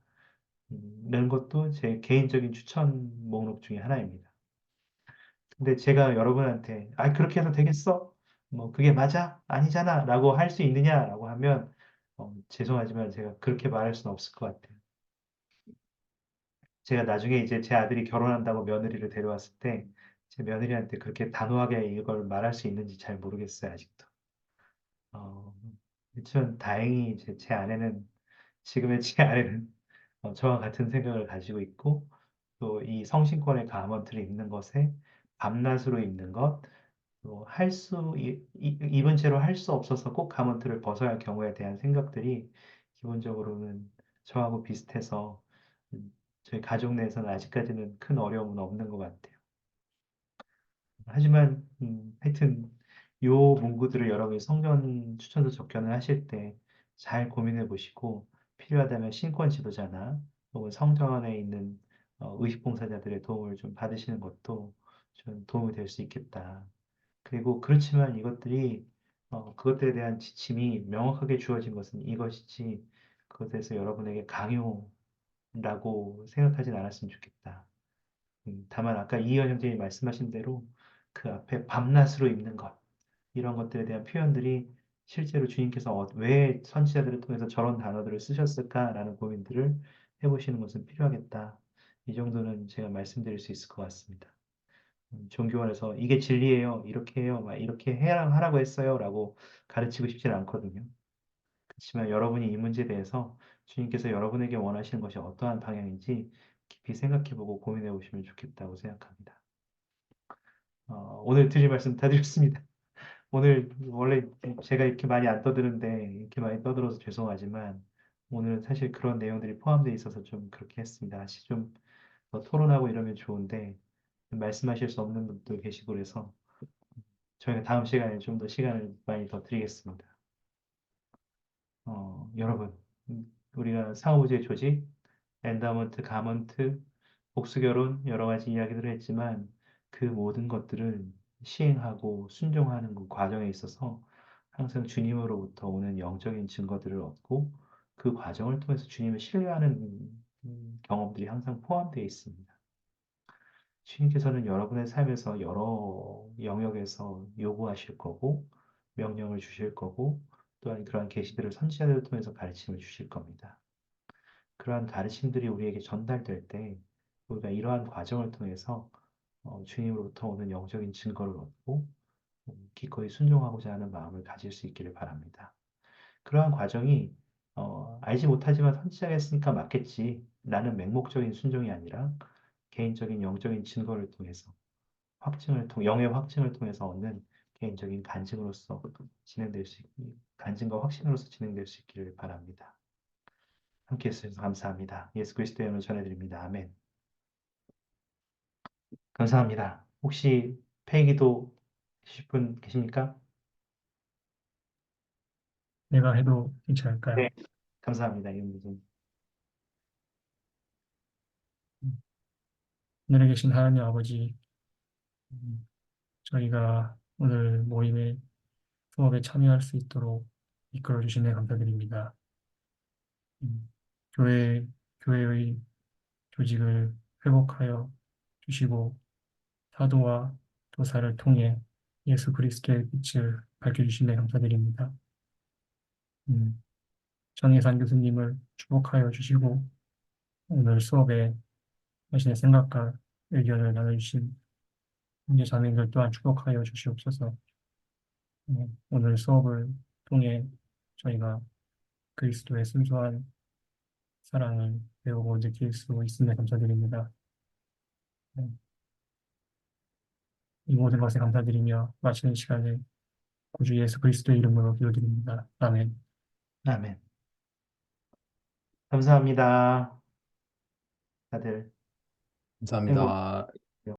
이런 것도 제 개인적인 추천 목록 중에 하나입니다. 근데 제가 여러분한테, 그렇게 해도 되겠어? 뭐, 그게 맞아? 아니잖아? 라고 할 수 있느냐라고 하면, 죄송하지만 제가 그렇게 말할 수는 없을 것 같아요. 제가 나중에 이제 제 아들이 결혼한다고 며느리를 데려왔을 때, 제 며느리한테 그렇게 단호하게 이걸 말할 수 있는지 잘 모르겠어요, 아직도. 어, 그렇지만 다행히 이제 제 아내는, 지금의 제 아내는 저와 같은 생각을 가지고 있고, 또 이 성신권의 가먼트를 입는 것에 밤낮으로 입는 것, 또 입은 채로 할 수 없어서 꼭 가먼트를 벗어야 할 경우에 대한 생각들이 기본적으로는 저하고 비슷해서 저희 가족 내에서는 아직까지는 큰 어려움은 없는 것 같아요. 하지만 하여튼 요 문구들을 여러분이 성전 추천서 접견을 하실 때 잘 고민해 보시고 필요하다면 신권 지도자나 혹은 성전에 있는 의식 봉사자들의 도움을 좀 받으시는 것도 좀 도움이 될 수 있겠다. 그리고 그렇지만 이것들이 그것들에 대한 지침이 명확하게 주어진 것은 이것이지 그것에 대해서 여러분에게 강요라고 생각하진 않았으면 좋겠다. 다만 아까 이현 형제님이 말씀하신 대로 그 앞에 밤낮으로 입는 것 이런 것들에 대한 표현들이 실제로 주님께서 왜 선지자들을 통해서 저런 단어들을 쓰셨을까라는 고민들을 해보시는 것은 필요하겠다. 이 정도는 제가 말씀드릴 수 있을 것 같습니다. 종교원에서 이게 진리예요. 이렇게 해요. 막 이렇게 하라고 했어요라고 가르치고 싶지는 않거든요. 그렇지만 여러분이 이 문제에 대해서 주님께서 여러분에게 원하시는 것이 어떠한 방향인지 깊이 생각해보고 고민해보시면 좋겠다고 생각합니다. 오늘 드릴 말씀 다 드렸습니다. 오늘 원래 제가 이렇게 많이 안 떠드는데 이렇게 많이 떠들어서 죄송하지만 오늘은 사실 그런 내용들이 포함되어 있어서 좀 그렇게 했습니다. 다시 좀 더 토론하고 이러면 좋은데 말씀하실 수 없는 분도 계시고 그래서 저희가 다음 시간에 좀 더 시간을 많이 더 드리겠습니다. 여러분, 우리가 상호주의 조직, 엔다먼트, 가먼트, 복수결혼 여러 가지 이야기들을 했지만 그 모든 것들을 시행하고 순종하는 그 과정에 있어서 항상 주님으로부터 오는 영적인 증거들을 얻고 그 과정을 통해서 주님을 신뢰하는 경험들이 항상 포함되어 있습니다. 주님께서는 여러분의 삶에서 여러 영역에서 요구하실 거고 명령을 주실 거고 또한 그러한 계시들을 선지자들을 통해서 가르침을 주실 겁니다. 그러한 가르침들이 우리에게 전달될 때 우리가 이러한 과정을 통해서 주님으로부터 오는 영적인 증거를 얻고 기꺼이 순종하고자 하는 마음을 가질 수 있기를 바랍니다. 그러한 과정이 알지 못하지만 선지자가 했으니까 맞겠지 라는 맹목적인 순종이 아니라 개인적인 영적인 증거를 통해서 영의 확증을 통해서 얻는 개인적인 간증으로서 간증과 확신으로서 진행될 수 있기를 바랍니다. 함께 해주셔서 감사합니다. 예수 그리스도의 이름으로 전해드립니다. 아멘. 감사합니다. 혹시 폐기도 하실 분 계십니까? 내가 해도 괜찮을까요? 네. 감사합니다. 이은무님. 하늘에 계신 하나님 아버지, 음, 저희가 오늘 모임에 수업에 참여할 수 있도록 이끌어 주시네 감사드립니다. 음, 교회, 교회의 조직을 회복하여 주시고 사도와 도사를 통해 예수 그리스도의 빛을 밝혀주시네 감사드립니다. 정혜산 교수님을 축복하여 주시고 오늘 수업에 자신의 생각과 의견을 나눠주신 형제 자매들 또한 축복하여 주시옵소서. 오늘 수업을 통해 저희가 그리스도의 순수한 사랑을 배우고 느낄 수 있음에 감사드립니다. 이 모든 것에 감사드리며 마치는 시간에 구주 예수 그리스도의 이름으로 기도드립니다. 아멘. 아멘. 감사합니다. 다들 행복 감사합니다.